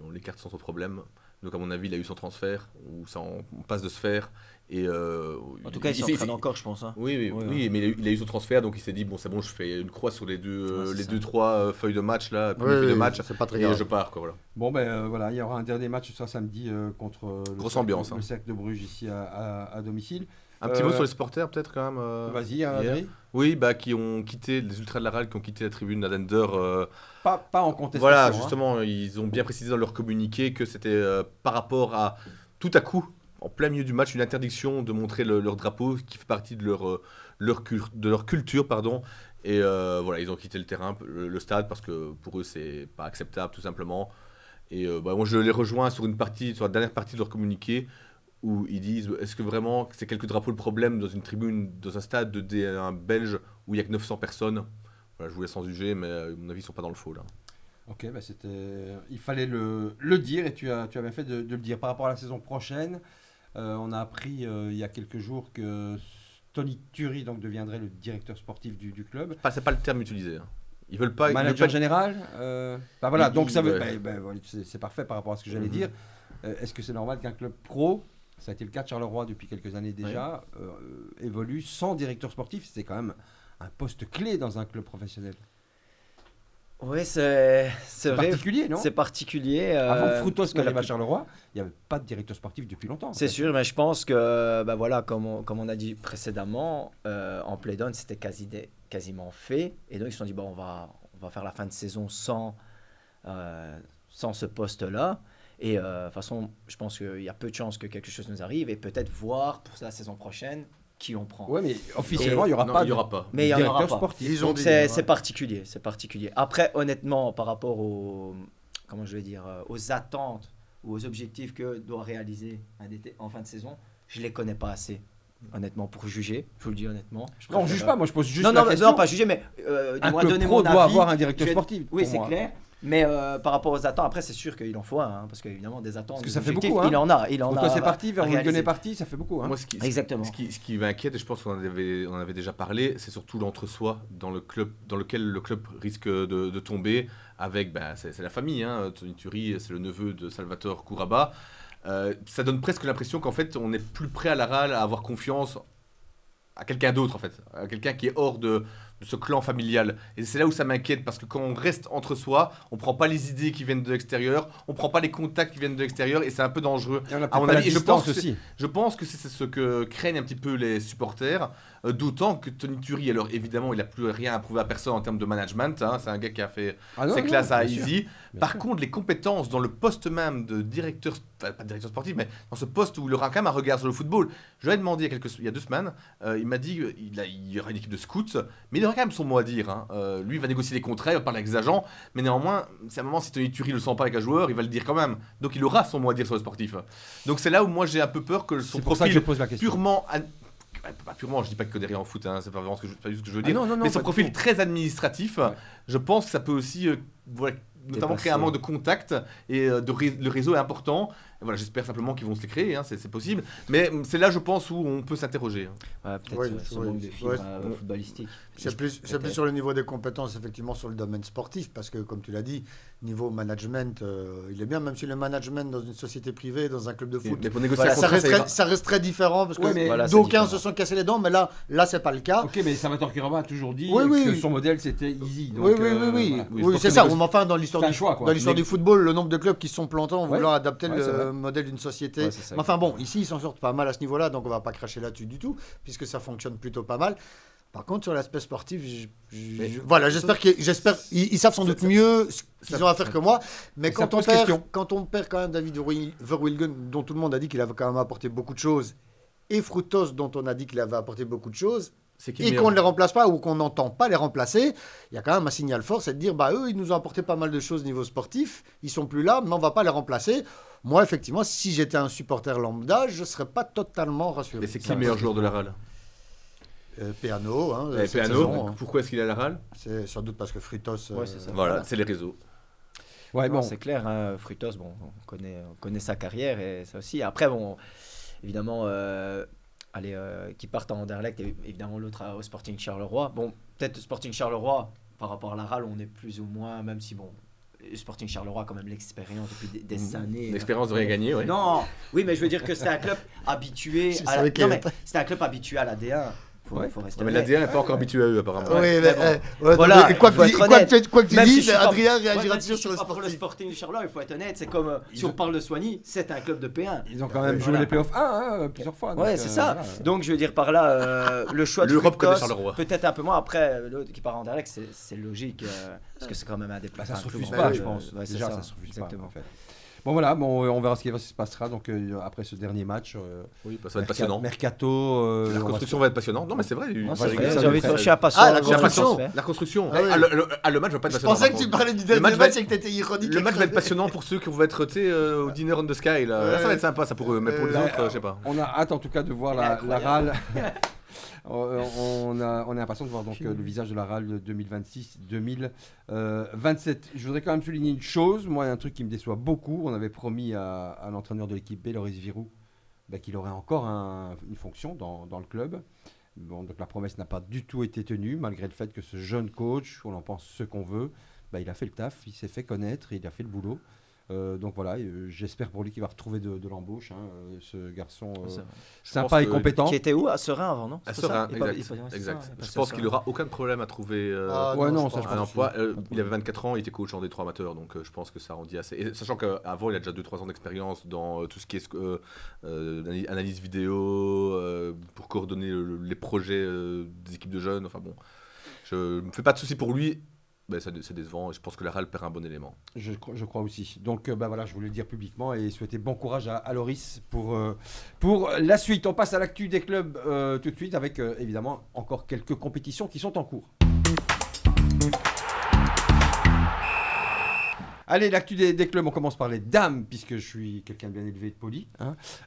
on l'écarte sans trop de problème. Donc à mon avis, il a eu son transfert, ou ça en passe de se faire. Et en tout cas, il s'entraîne encore, je pense. Hein. Oui, mais il a eu son transfert, donc il s'est dit, bon, c'est bon, je fais une croix sur les deux-trois feuilles de match, là, feuilles de match, c'est pas très et grave. je pars. Quoi, voilà. Bon, ben voilà, il y aura un dernier match ce soir samedi contre le Cercle de Bruges ici à domicile. Un petit mot sur les supporters, peut-être, quand même. Vas-y, Adrien. Oui, qui ont quitté, les Ultras de la RAL qui ont quitté la tribune d'Adender. Pas en contestation. Voilà, justement, ils ont bien précisé dans leur communiqué que c'était par rapport à, tout à coup, en plein milieu du match, une interdiction de montrer leur drapeau qui fait partie de leur culture. Pardon. Et voilà, ils ont quitté le terrain, le stade, parce que pour eux, c'est pas acceptable, tout simplement. Et moi, je les rejoins sur la dernière partie de leur communiqué, où ils disent, est-ce que vraiment c'est quelques drapeaux le problème dans une tribune, dans un stade de D1 belge où il n'y a que 900 personnes? Voilà, je vous laisse en juger, mais à mon avis, ils ne sont pas dans le faux là. Ok, il fallait le dire, et tu as bien fait de le dire. Par rapport à la saison prochaine, on a appris il y a quelques jours que Tony Thury donc, deviendrait le directeur sportif du club. C'est pas le terme utilisé. Hein. Ils veulent pas. Manager général. Voilà, donc ça veut. C'est parfait par rapport à ce que j'allais dire. Est-ce que c'est normal qu'un club pro, ça a été le cas de Charleroi depuis quelques années déjà, évolue sans directeur sportif? C'est quand même un poste clé dans un club professionnel. Oui, c'est vrai. Particulier, non? C'est particulier. Avant que Frutos arrive à Charleroi, il n'y avait pas de directeur sportif depuis longtemps. C'est sûr, mais je pense que, voilà, comme on a dit précédemment, en play-down, c'était quasiment fait. Et donc, ils se sont dit, on va faire la fin de saison sans ce poste-là. Et de toute façon, je pense qu'il y a peu de chances que quelque chose nous arrive. Et peut-être voir pour la saison prochaine qui on prend. Oui, mais officiellement, il n'y aura pas. Mais il n'y en aura pas. Sportif. Donc c'est particulier. Après, honnêtement, par rapport aux attentes ou aux objectifs que doit réaliser un DT en fin de saison, je ne les connais pas assez. Honnêtement, pour juger, je vous le dis honnêtement. On ne juge pas, moi je pose juste la question. Non, pas juger, mais un club pro doit avoir un directeur sportif. Oui, c'est clair. Mais par rapport aux attentes, après c'est sûr qu'il en faut un, parce qu'évidemment des attentes, parce que ça fait beaucoup, hein. il en a. Toi c'est parti, vers Vermeulen est parti, ça fait beaucoup. Hein. Moi, exactement. Ce qui m'inquiète, et je pense qu'on en avait déjà parlé, c'est surtout l'entre-soi dans lequel le club risque de tomber. Avec, c'est la famille, hein. Tony Thury, c'est le neveu de Salvatore Kouraba. Ça donne presque l'impression qu'en fait on n'est plus prêt à la RAL à avoir confiance à quelqu'un d'autre, en fait, à quelqu'un qui est hors de ce clan familial. Et c'est là où ça m'inquiète, parce que quand on reste entre soi, on prend pas les idées qui viennent de l'extérieur, on prend pas les contacts qui viennent de l'extérieur, et c'est un peu dangereux. À mon avis, je pense que c'est ce que craignent un petit peu les supporters, d'autant que Tony Thury, alors évidemment, il n'a plus rien à prouver à personne en termes de management, hein, c'est un gars qui a fait ses classes à Easy. Par contre, les compétences dans le poste même de directeur, pas de directeur sportif, mais dans ce poste où il aura quand même un regard sur le football. Je lui ai demandé il y a 2 semaines, il m'a dit qu'il y aura une équipe de scouts, mais il aura quand même son mot à dire. Hein. Lui, il va négocier les contrats, il va parler avec les agents, mais néanmoins, c'est un moment, si Tony Thury ne le sent pas avec un joueur, il va le dire quand même. Donc il aura son mot à dire sur le sportif. Donc c'est là où moi j'ai un peu peur que son profil purement... Pas purement, je dis pas que derrière en foot, hein, c'est pas vraiment ce que je veux dire, mais son profil très administratif, je pense que ça peut aussi notamment créer un manque de contact, et le réseau est important, Voilà, j'espère simplement qu'ils vont se les créer, c'est possible. Mais c'est là, je pense, où on peut s'interroger. Ouais, peut-être ce manque de fibre footballistique. C'est plus sur le niveau des compétences, effectivement, sur le domaine sportif, parce que, comme tu l'as dit, niveau management, il est bien, même si le management dans une société privée, dans un club de foot, mais pour négocier ça reste très différent, parce que d'aucuns se sont cassés les dents, mais là c'est pas le cas. Ok, mais Salvatore Chiaroma a toujours dit que son modèle, c'était easy. Donc, oui, c'est ça. Enfin, dans l'histoire du football, le nombre de clubs qui se sont plantés en voulant adapter le modèle d'une société. Enfin bon, ici, ils s'en sortent pas mal à ce niveau-là, donc on va pas cracher là-dessus du tout, puisque ça fonctionne plutôt pas mal. Par contre, sur l'aspect sportif, j'espère qu'ils savent sans doute mieux ce qu'ils ont à faire que moi. Mais quand on perd quand même David Verwilgen, dont tout le monde a dit qu'il avait quand même apporté beaucoup de choses, et Frutos, dont on a dit qu'il avait apporté beaucoup de choses, et qu'on ne les remplace pas ou qu'on n'entend pas les remplacer, il y a quand même un signal fort, c'est de dire, eux, ils nous ont apporté pas mal de choses au niveau sportif, ils sont plus là, mais on ne va pas les remplacer. Moi, effectivement, si j'étais un supporter lambda, je ne serais pas totalement rassuré. Mais c'est qui le meilleur joueur de la RAL? Peano. Peano, pourquoi est-ce qu'il est à la RAL? C'est sans doute parce que Frutos... Voilà, c'est les réseaux. Ouais, bon. C'est clair, Frutos, on connaît sa carrière et ça aussi. Après, évidemment... qui partent à Anderlecht et évidemment l'autre au Sporting Charleroi. Bon, peut-être Sporting Charleroi, par rapport à la RAL, on est plus ou moins, même si Sporting Charleroi a quand même l'expérience depuis des années. L'expérience de rien gagner, oui. Non, oui, mais je veux dire que c'était un club habitué c'était un club habitué à la D1. Faut rester mais l'ADN n'est pas encore habitué à eux, apparemment. Oui, voilà. Quoi que tu dises, Adrien réagira toujours sur le Sporting. Pour le Sporting du Charleroi, il faut être honnête. C'est comme si on parle de Soigny, c'est un club de P1. Ils ont quand même joué les playoffs 1 plusieurs fois. Ouais, c'est ça. Donc, je veux dire par là, le choix de l'Europe connaît Charleroi. Peut-être un peu moins. Après, l'autre qui part en Anderlecht, c'est logique. Parce que c'est quand même un des ça se refuse pas, je pense. Déjà, ça se refuse pas, en fait. Bon voilà, on verra ce qui se passera donc après ce dernier match. Oui, ça va être passionnant. Mercato. La reconstruction va être passionnante. Non mais c'est vrai. J'ai envie de toucher à passer. La reconstruction. Le match va pas être passionnant. Je pensais que tu parlais du dernier match et que t'étais ironique. Le match va être passionnant pour ceux qui vont être au Dinner on the Sky. Là, ça va être sympa ça pour eux, mais pour les autres, je sais pas. On a hâte en tout cas de voir la RAL. On est impatient de voir donc le visage de la RAL de 2026-2027. Je voudrais quand même souligner une chose, moi un truc qui me déçoit beaucoup, on avait promis à l'entraîneur de l'équipe B, Loris Virou, qu'il aurait encore une fonction dans le club. Bon, donc la promesse n'a pas du tout été tenue, malgré le fait que ce jeune coach, on en pense ce qu'on veut, il a fait le taf, il s'est fait connaître, il a fait le boulot. Donc voilà, j'espère pour lui qu'il va retrouver de l'embauche, ce garçon sympa et compétent. Qui était où? À Serein avant, non? À Serein, exact. Je pense qu'il n'aura aucun problème à trouver un emploi. Il avait 24 ans, il était coach en D3 amateur, donc je pense que ça rendit assez. Et sachant qu'avant, il a déjà 2-3 ans d'expérience dans tout ce qui est analyse vidéo, pour coordonner les projets des équipes de jeunes. Enfin bon, je ne me fais pas de soucis pour lui. C'est décevant et je pense que la RAL perd un bon élément. Je crois aussi. Donc voilà, je voulais le dire publiquement et souhaiter bon courage à Loris pour la suite. On passe à l'actu des clubs tout de suite avec évidemment encore quelques compétitions qui sont en cours. Allez, l'actu des clubs, on commence par les dames, puisque je suis quelqu'un de bien élevé et de poli.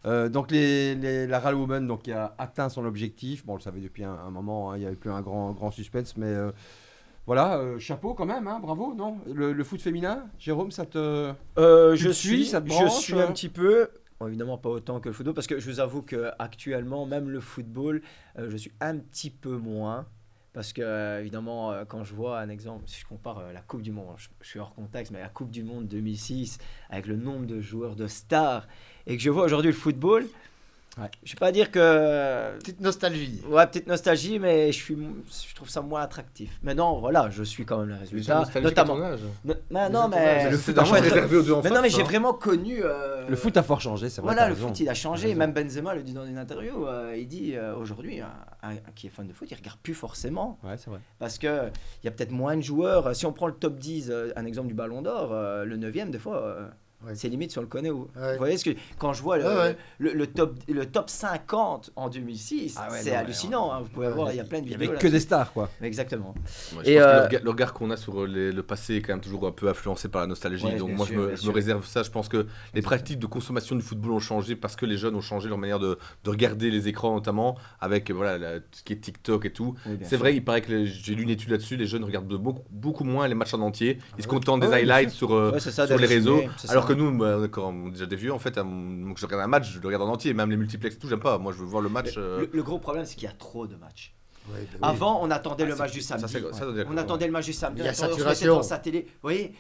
Donc la RAL Women donc, qui a atteint son objectif. Bon, on le savait depuis un moment, il n'y avait plus un grand suspense, mais... Voilà, chapeau quand même, bravo, non? Le foot féminin, Jérôme, ça te... Je suis un petit peu, évidemment pas autant que le football, parce que je vous avoue qu'actuellement, même le football, je suis un petit peu moins. Parce que, évidemment, quand je vois un exemple, si je compare la Coupe du Monde, je suis hors contexte, mais la Coupe du Monde 2006, avec le nombre de joueurs, de stars, et que je vois aujourd'hui le football... Ouais. Je ne vais pas dire que... Petite nostalgie. Ouais, petite nostalgie, mais je trouve ça moins attractif. Mais non, voilà, je suis quand même le résultat. Notamment. Non, mais... Le foot a réservé aux deux en face. Non, mais j'ai vraiment connu... Le foot a fort changé, c'est vrai. Voilà, le foot, il a changé. Même Benzema le dit dans une interview. Il dit, aujourd'hui, qui est fan de foot, il ne regarde plus forcément. Ouais, c'est vrai. Parce qu'il y a peut-être moins de joueurs. Si on prend le top 10, un exemple du Ballon d'Or, le 9e, des fois... Ouais. C'est limite si on le connaît. Vous voyez, quand je vois le top 50 en 2006, c'est hallucinant. Vous pouvez voir, il y a plein de vidéos. Il n'y avait que des stars, quoi. Exactement. Je pense que le regard qu'on a sur le passé est quand même toujours un peu influencé par la nostalgie. Donc moi, je me réserve ça. Je pense que les pratiques de consommation du football ont changé parce que les jeunes ont changé leur manière de regarder les écrans, notamment avec tout ce qui est TikTok et tout. Oui, c'est vrai, il paraît que j'ai lu une étude là-dessus. Les jeunes regardent beaucoup moins les matchs en entier. Ils se contentent des highlights sur les réseaux. Alors que nous, on est déjà des vieux, en fait, donc je regarde un match, je le regarde en entier, même les multiplex et tout, j'aime pas. Moi, je veux voir le match. Le gros problème, c'est qu'il y a trop de matchs. Oui. Avant, on attendait le match du samedi. On attendait le match du samedi. Il y a on se mettait saturation. dans sa télé. Vous voyez,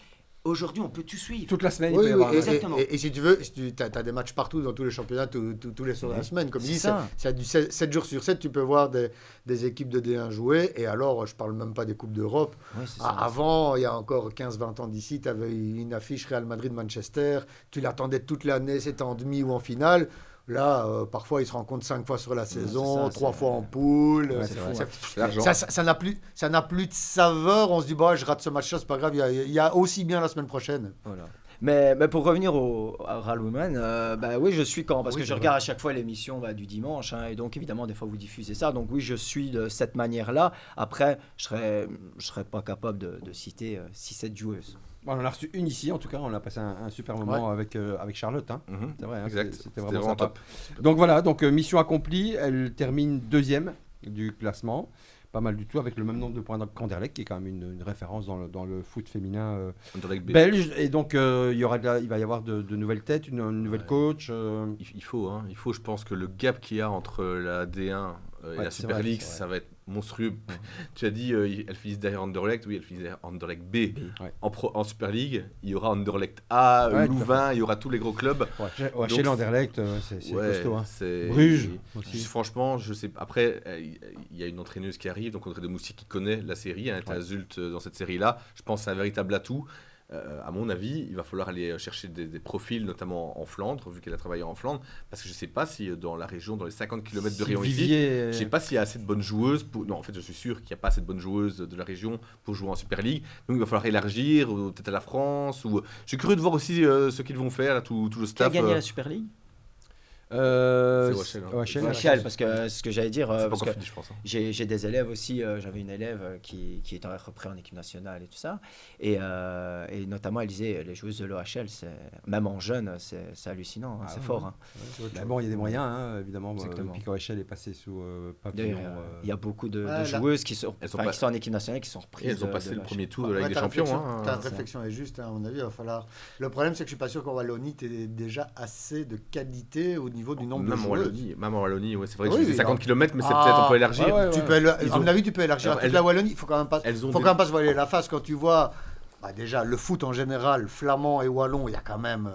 aujourd'hui, on peut tout suivre. Toute la semaine, il Oui, peut y oui, avoir. Exactement. et si tu veux, tu as des matchs partout dans tous les championnats, tous les soirs de la semaine. Comme C'est dit, ça. c'est du 7 jours sur 7, tu peux voir des équipes de D1 jouer. Et alors, je parle même pas des Coupes d'Europe. Oui, c'est ça. Avant, il y a encore 15-20 ans d'ici, tu avais une affiche Real Madrid-Manchester. Tu l'attendais toute l'année, c'était en demi ou en finale. Là, parfois, ils se rencontrent 5 fois sur la saison, ça, 3 c'est- fois en poule. Ouais, c'est fou, ouais. C'est l'argent. Ça n'a plus de saveur. On se dit, bah, je rate ce match-là, c'est pas grave. Il y a aussi bien la semaine prochaine. Voilà. Mais pour revenir à Real Women, oui, je suis parce Oui, que c'est je regarde à chaque fois l'émission du dimanche, et donc évidemment, des fois, vous diffusez ça. Donc oui, je suis de cette manière-là. Après, je serais pas capable de citer 6-7 joueuses. Bon, on en a reçu une ici, en tout cas, on a passé un super moment avec Charlotte. Hein. Mhm. C'est vrai, hein, Exact. c'était vraiment sympa. top. Donc voilà, mission accomplie. Elle termine 2e du classement. Pas mal du tout, avec le même nombre de points qu'Anderlecht, qui est quand même une référence dans le foot féminin Anderlecht B. belge. Et donc, il va y avoir de nouvelles têtes, une nouvelle coach. Il faut, je pense que le gap qu'il y a entre la D1 et la c'est Super vrai, League, c'est vrai. ça va être monstrueux. Tu as dit, elle finit derrière Anderlecht, oui, elle finit derrière Anderlecht B. Ouais. En Super League, il y aura Anderlecht A, Ouais, Louvain, il y aura tous les gros clubs. Ouais, chez l'Anderlecht, c'est costaud. Hein. c'est- Bruges et- aussi. Franchement, je sais. Après, il y a une entraîneuse qui arrive, donc Audrey de Moussy qui connaît la série, elle était à Zult dans cette série-là. Je pense que c'est un véritable atout. À mon avis, il va falloir aller chercher des profils, notamment en Flandre, vu qu'elle a travaillé en Flandre, parce que je ne sais pas si dans la région, dans les 50 km de Rion ici, je ne sais pas s'il y a assez de bonnes joueuses. Non, en fait, je suis sûr qu'il n'y a pas assez de bonnes joueuses de la région pour jouer en Super League. Donc, il va falloir élargir, peut-être à la France. Je suis curieux de voir aussi ce qu'ils vont faire, là, tout le Qui a staff. gagné la Super League? C'est OHL, hein. Michel, parce que ce que j'allais dire, C'est pas parce encore que fini, je pense. Hein. j'ai des élèves aussi, j'avais une élève qui est repris en équipe nationale et tout ça, et notamment elle disait les joueuses de l'OHL, même en jeune, c'est hallucinant, c'est fort. Hein. Mais bon, il y a des moyens, hein, évidemment. Exactement. Depuis qu'OHL est passé sous pavillon. D'ailleurs, il y a beaucoup de là, joueuses qui sont en équipe nationale qui sont Et reprises. elles ont passé de le l'OHL. premier tour de la Ligue des Champions. Hein. Ta réflexion est juste, hein, à mon avis, il va falloir. Le problème, c'est que je suis pas sûr qu'en Wallonie, tu aies déjà assez de qualité au niveau du nombre de joueuses. Même en Wallonie, ouais, c'est vrai que Oui, je disais 50 non. km, mais c'est Ah, peut-être on peut élargir. ouais, Tu ouais. peux Ils à mon ont- avis, tu peux élargir à Alors, toute la Wallonie. Il faut quand même pas, elles ont faut des- quand même pas se voiler la face quand tu vois. Déjà, le foot en général, flamand et wallon, il y a quand même.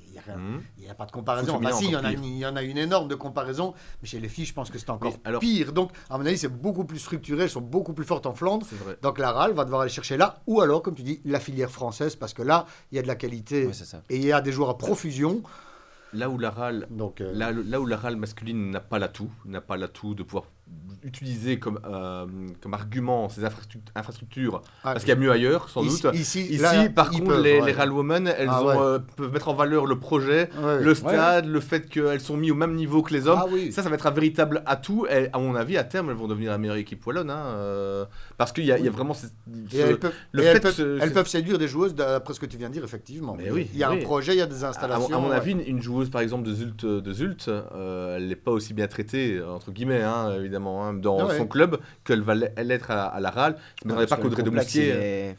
Il y a rien. Mhm. Il n'y a pas de comparaison. Foot féminin, Si, encore pire. il y en a une énorme de comparaison, mais chez les filles, je pense que c'est encore Mais alors- pire. Donc, à mon avis, c'est beaucoup plus structuré, elles sont beaucoup plus fortes en Flandre. C'est vrai. Donc, la RAL va devoir aller chercher là, ou alors, comme tu dis, la filière française, parce que là, il y a de la qualité Ouais, c'est ça. et il y a des joueurs à profusion. Là où la RAL Donc, Là où la RAL masculine n'a pas l'atout de pouvoir utiliser comme argument ces infrastructures, parce qu'il y a mieux ailleurs, sans doute. Ici, Par contre, les RAL Women, elles peuvent mettre en valeur le projet, le stade, le fait qu'elles sont mises au même niveau que les hommes. Ah oui. Ça va être un véritable atout. Et à mon avis, à terme, elles vont devenir la meilleure équipe wallonne. Hein, parce qu'il y a vraiment Et elles peuvent, le et fait elles, que peuvent, elles peuvent séduire des joueuses, d'après ce que tu viens de dire, effectivement. Mais oui, il y a oui. un projet, il y a des installations. À mon avis, une joueuse par exemple de Zult, elle n'est pas aussi bien traitée, entre guillemets, hein, évidemment, hein, dans son club qu'elle va l'être à la RAL. Je ne m'attendais pas qu'Audrey de Moussier.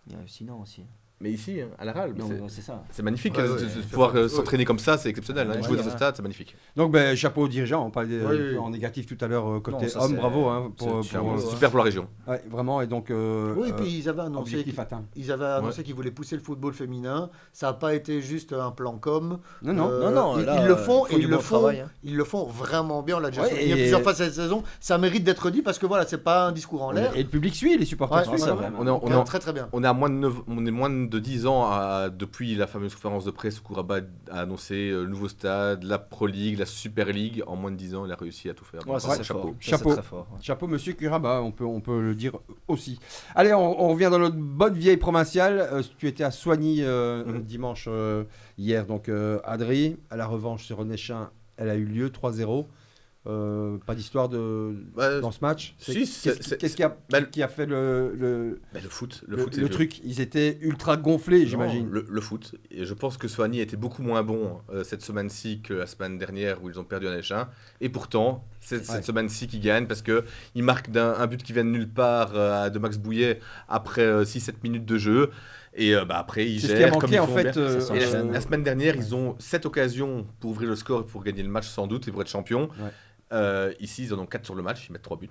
Il y a sinon aussi. Mais ici, à la RAL, C'est ça. c'est magnifique. Ouais, de pouvoir s'entraîner comme ça, c'est exceptionnel. Hein, Ouais, jouer dans ouais. ce stade, c'est magnifique. Donc, chapeau aux dirigeants. On parlait Oui. en négatif tout à l'heure côté Non, ça, homme. c'est- Bravo. Hein, C'est super pour la région. ouais, vraiment. Et donc, Oui, puis ils avaient annoncé objectif atteint. qu'ils voulaient pousser le football féminin. Ça n'a pas été juste un plan com. Non, non. Non, ils, là, ils le font ils font et du bon travail, hein. ils le font vraiment bien. On l'a déjà Ouais, souligné et- plusieurs fois cette saison. Ça mérite d'être dit parce que voilà, c'est pas un discours en l'air. Et le public suit, les supporters Ouais, suivent. c'est hein, vrai. vraiment. On est Très très bien. On est à moins de 10 ans depuis la fameuse conférence de presse où Kouraba a annoncé le nouveau stade, la Pro League, la Super League. En moins de 10 ans, il a réussi à tout faire. Ouais, Donc, ça, c'est chapeau. fort. Ça, c'est Chapeau. très fort, ouais. Chapeau, monsieur Kuraba, on peut le dire aussi. Allez, on revient dans notre bonne vieille provinciale. Tu étais à Soigny dimanche hier, donc Adri, à la revanche sur Onéchin, elle a eu lieu 3-0. Pas d'histoire Ouais, dans ce match. si, Qu'est-ce qui a fait le foot, le truc? Ils étaient ultra gonflés, j'imagine. Le foot. Et je pense que Soigny était beaucoup moins bon cette semaine-ci que la semaine dernière où ils ont perdu un échin. Et pourtant, c'est cette semaine-ci qu'ils gagnent parce qu'ils marquent un but qui vient de nulle part de Max Bouillet après 6-7 minutes de jeu. Et après, ils C'est gèrent ce qui a comme manqué ils en font fait. bien. Et la semaine dernière, ils ont 7 occasions pour ouvrir le score, pour gagner le match sans doute et pour être champion. Ici, ils en ont 4 sur le match, ils mettent 3 buts.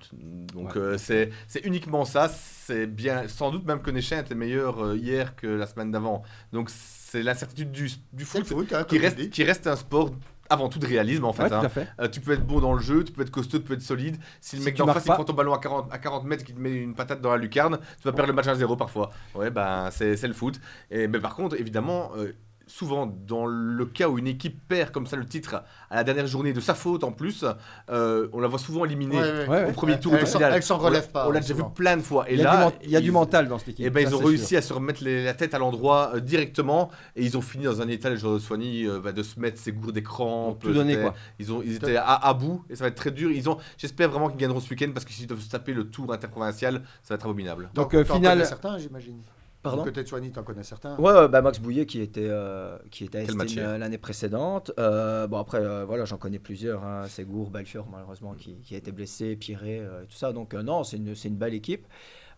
Donc c'est uniquement ça. C'est bien, sans doute même que Nechin était meilleur hier que la semaine d'avant. Donc c'est l'incertitude du foot, qui reste un sport avant tout de réalisme en fait. Tout à fait. Tu peux être bon dans le jeu, tu peux être costaud, tu peux être solide. Si le mec d'en face il prend ton ballon à 40 mètres, qui te met une patate dans la lucarne, tu vas perdre le match 1-0 parfois. Ouais, c'est le foot. Mais par contre, évidemment, souvent dans le cas où une équipe perd comme ça le titre à la dernière journée de sa faute en plus, on la voit souvent éliminée au premier tour. Elle s'en relève pas. On l'a déjà vu plein de fois. Et il y a du mental dans cette équipe. Et ils ont réussi à se remettre la tête à l'endroit directement, et ils ont fini dans un état, les joueurs de Soigny, de se mettre ses gourdes des crampes. Tout donné, quoi. Ils étaient à bout, et ça va être très dur. J'espère vraiment qu'ils gagneront ce week-end, parce que s'ils doivent se taper le tour interprovincial, ça va être abominable. Donc final, certains, j'imagine. Pardon ? Côté de Soigny, t'en connais certains ? Ouais, Max Bouillet qui était à Estin l'année précédente. Après, j'en connais plusieurs. C'est Gour, Balfior malheureusement qui a été blessé, Piré, tout ça. Donc non, c'est une belle équipe.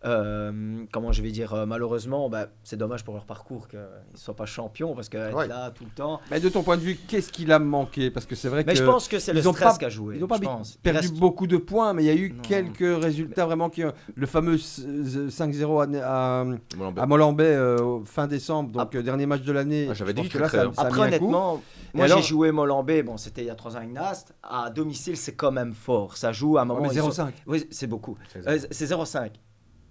Comment je vais dire, malheureusement, c'est dommage pour leur parcours qu'ils ne soient pas champions, parce qu'être là tout le temps. Mais de ton point de vue, qu'est-ce qu'il a manqué ? Parce que c'est vrai je pense que c'est le stress qui a joué. Ils n'ont pas perdu beaucoup de points, mais il y a eu quelques résultats vraiment le fameux 5-0 à Molenbeek fin décembre, donc dernier match de l'année. J'avais dit que là, ça après, honnêtement, moi j'ai joué Molenbeek, c'était il y a 3 ans avec Nast. À domicile, c'est quand même fort. Ça joue à un moment. 0-5. Oui, c'est beaucoup. C'est 0-5.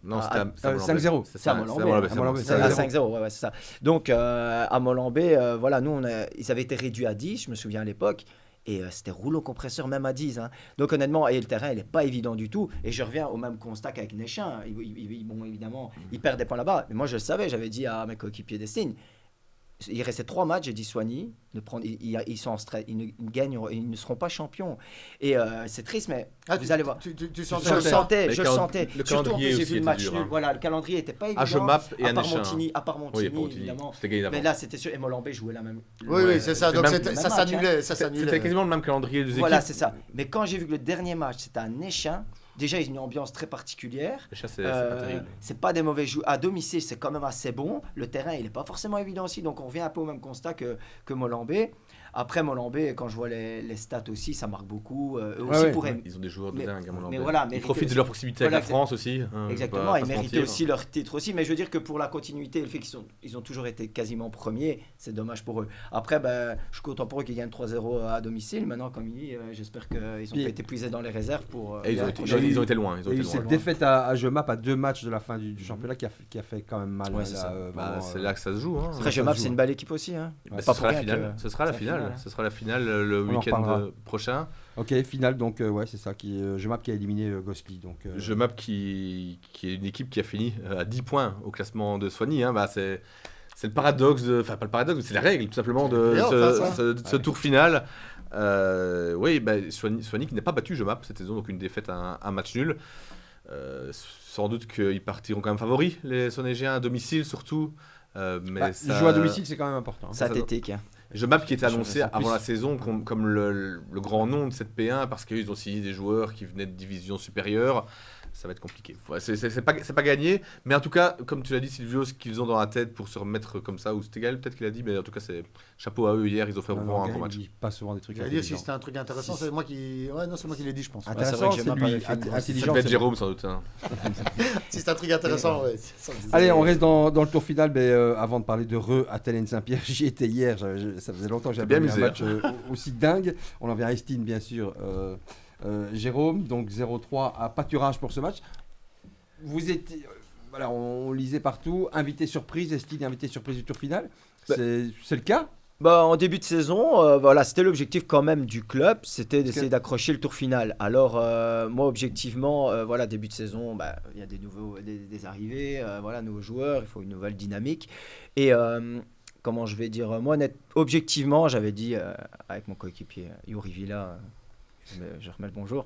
Non, c'était 5-0. C'est à Molenbeek. 5-0, c'est ça. Donc, à Molenbeek, nous, ils avaient été réduits à 10, je me souviens à l'époque. Et c'était rouleau compresseur, même à 10. Donc, honnêtement, le terrain, il n'est pas évident du tout. Et je reviens au même constat qu'avec Nechin. Évidemment, ils perdent des points là-bas. Mais moi, je le savais, j'avais dit à mes coéquipiers d'Estin. Il restait 3 matchs, j'ai dit Soigny, ils sont en stress, ils ne seront pas champions. Et c'est triste, mais vous allez voir. Je le sentais. Surtout que j'ai vu le match nul. Le calendrier n'était pas évident. À Jemap et à À part Montigny, évidemment. Mais là, c'était sûr. Et Molenbeek jouait la même. Oui, c'est ça. Donc ça s'annulait. C'était quasiment le même calendrier des équipes. Voilà, c'est ça. Mais quand j'ai vu que le dernier match, c'était à Nechin. Déjà, ils ont une ambiance très particulière. C'est pas des mauvais joueurs. À domicile, c'est quand même assez bon. Le terrain, il n'est pas forcément évident aussi. Donc, on revient un peu au même constat que Molenbeek. Après, Molenbeek, quand je vois les stats aussi, ça marque beaucoup. Ils ont des joueurs de dingue à Molenbeek. Ils profitent de leur proximité avec la France aussi. Exactement, ils méritaient aussi leur titre aussi. Mais je veux dire que pour la continuité, le fait qu'ils ont toujours été quasiment premiers, c'est dommage pour eux. Après, je suis content pour eux qu'ils gagnent 3-0 à domicile. Maintenant, comme il dit, j'espère qu'ils n'ont pas été épuisés dans les réserves pour... Ils ont été loin. Il y a eu cette défaite à Jemap à 2 matchs de la fin du championnat qui a fait quand même mal. C'est là que ça se joue. Après, Jemap, c'est une belle équipe aussi. Ce sera la finale. Ce sera la finale le week-end prochain. Ok, finale, donc c'est ça. Jemap qui a éliminé Gosselies. Jemap qui est une équipe qui a fini à 10 points au classement de Soigny. C'est le paradoxe, pas le paradoxe, mais c'est la règle tout simplement de ce tour final. Soigny qui n'a pas battu Jemap cette saison, donc une défaite, un match nul. Sans doute qu'ils partiront quand même favoris, les Soignégiens à domicile surtout. Mais jouer à domicile, c'est quand même important. Ça t'étique. Jemap qui était annoncé avant la saison comme le grand nom de cette P1 parce qu'ils ont signé des joueurs qui venaient de divisions supérieures. Ça va être compliqué. C'est pas gagné, mais en tout cas, comme tu l'as dit, Silvio, ce qu'ils ont dans la tête pour se remettre comme ça, ou Stégal, peut-être qu'il a dit, mais en tout cas, c'est chapeau à eux. Hier, ils ont fait vraiment un gros match. Ils passent souvent des trucs. J'allais dire si c'était un truc intéressant, c'est moi qui. Ouais, non, c'est moi qui l'ai dit, je pense. Intéressant, c'est lui. Intelligent. Ça peut être Jérôme, sans doute. Si c'est un truc intéressant, ouais. Allez, on reste dans le tour final, mais avant de parler de Athènes Saint-Pierre, j'y étais hier. Ça faisait longtemps que j'avais vu un match aussi dingue. On en vient à Estin, bien sûr. Jérôme, donc 0-3 à pâturage pour ce match. Vous étiez, on lisait partout, invité surprise, Estin invité surprise du tour final. C'est le cas ? En début de saison, c'était l'objectif quand même du club, c'était d'essayer d'accrocher le tour final. Alors moi objectivement, début de saison, il y a des arrivées, nouveaux joueurs, il faut une nouvelle dynamique. Et comment je vais dire, moi objectivement, j'avais dit avec mon coéquipier Yuri Villa, je remets le bonjour,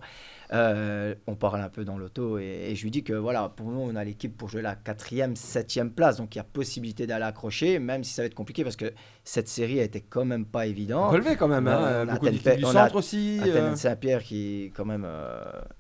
on parle un peu dans l'auto et je lui dis que pour nous on a l'équipe pour jouer la 4e, 7e place, donc il y a possibilité d'aller accrocher, même si ça va être compliqué parce que cette série a été quand même pas évidente. Relevé quand même, beaucoup d'équipes du centre aussi. Athènes Saint-Pierre qui quand même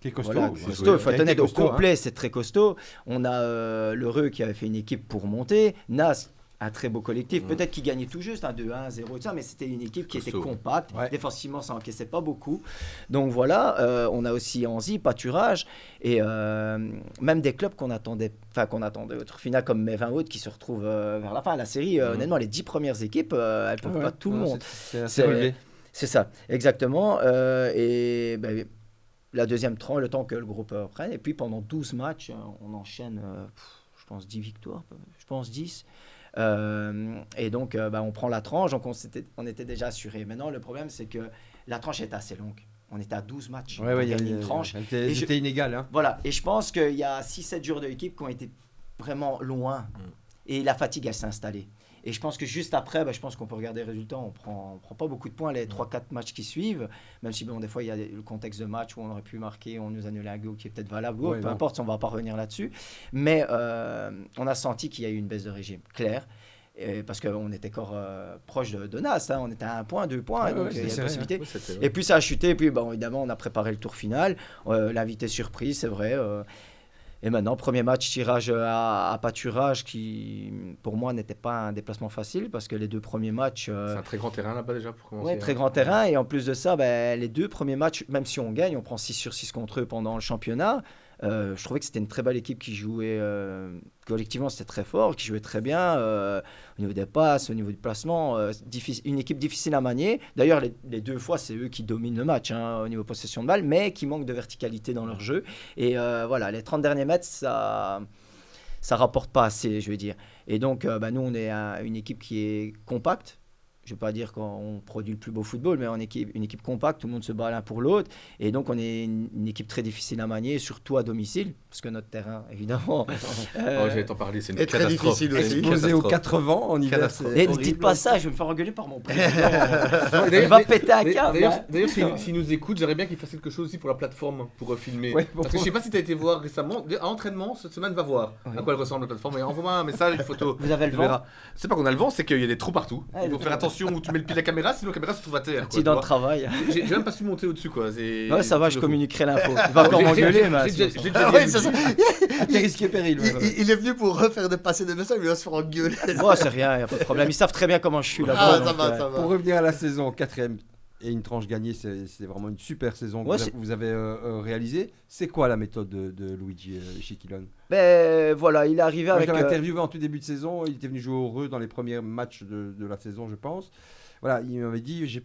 qui est costaud. Il faut être honnête, au complet c'est très costaud. On a l'Heureux qui avait fait une équipe pour monter, Nas un très beau collectif. Peut-être qu'ils gagnaient tout juste, 2-1, 0, tout ça, mais c'était une équipe qui était compacte. Ouais. Défensivement, ça n'encaissait pas beaucoup. Donc voilà, on a aussi Anzy, Pâturage, et même des clubs qu'on attendait au final, comme Mévin Haute, qui se retrouvent vers la fin de la série. Honnêtement, les 10 premières équipes, elles ne peuvent pas tout le monde. C'est assez relevé. C'est ça, exactement. Et la deuxième tranche, le temps que le groupe prenne. Et puis pendant 12 matchs, on enchaîne, je pense, 10 victoires, je pense 10. Et donc, on prend la tranche, donc on était déjà assuré. Maintenant, le problème, c'est que la tranche est assez longue. On était à 12 matchs. Il y a une tranche. C'était inégal. Hein. Voilà, et je pense qu'il y a 6-7 joueurs de l'équipe qui ont été vraiment loin. Et la fatigue, elle s'est installée. Et je pense que juste après, je pense qu'on peut regarder les résultats. On prend pas beaucoup de points les 3-4 matchs qui suivent. Même si, des fois, il y a le contexte de match où on aurait pu marquer, on nous annule un goal qui est peut-être valable. Peu importe, on ne va pas revenir là-dessus. Mais on a senti qu'il y a eu une baisse de régime, claire. Parce qu'on était encore proche de Nas, on était à 1 point, 2 points, donc il y a possibilité. Et puis ça a chuté, et puis évidemment on a préparé le tour final, l'invité surprise, c'est vrai. Et maintenant, premier match, tirage à Pâturage, qui pour moi n'était pas un déplacement facile, parce que les 2 premiers matchs... C'est un très grand terrain là-bas déjà pour commencer. Oui, très grand terrain, et en plus de ça, les 2 premiers matchs, même si on gagne, on prend 6/6 contre eux pendant le championnat. Je trouvais que c'était une très belle équipe qui jouait collectivement, c'était très fort, qui jouait très bien au niveau des passes, au niveau du placement, une équipe difficile à manier. D'ailleurs, les 2 fois, c'est eux qui dominent le match au niveau possession de balle, mais qui manquent de verticalité dans leur jeu. Et voilà, les 30 derniers mètres, ça rapporte pas assez, je veux dire. Et donc, nous, on est une équipe qui est compacte. Je ne veux pas dire qu'on produit le plus beau football, mais une équipe compacte, tout le monde se bat l'un pour l'autre. Et donc, on est une équipe très difficile à manier, surtout à domicile, parce que notre terrain, évidemment... j'allais t'en parler, c'est une très difficile aussi. Exposé aux 4 vents en hiver. Et ne dites pas ça, je vais me faire engueuler par mon président. Il va péter un câble. D'ailleurs, s'il nous écoute, j'aimerais bien qu'il fasse quelque chose aussi pour la plateforme, pour filmer. Parce que je ne sais pas si tu as été voir récemment, à entraînement, cette semaine, va voir à quoi elle ressemble la plateforme. Et envoie-moi un message, une photo. Vous avez le vent? C'est pas qu'on a le vent, c'est qu'il y a des trous partout. Il faut faire attention où tu mets le pied de la caméra, sinon la caméra se trouve à terre. Petit dans le travail. J'ai même pas su monter au-dessus, quoi. Ouais, ça va, je communiquerai l'info. Il va encore m'engueuler, mais... C'est risqué péril. Il est venu pour refaire passer des messages, mais il va se faire engueuler. Moi, c'est rien, il n'y a pas de problème. Ils savent très bien comment je suis là-bas. Ça va. Pour revenir à la saison, 4e et une tranche gagnée, c'est vraiment une super saison que vous avez réalisée. C'est quoi la méthode de Luigi Chiquilone? Voilà, il est arrivé avec... Je l'avais interviewé en tout début de saison. Il était venu jouer au Reux dans les premiers matchs de la saison, je pense. Voilà, il m'avait dit,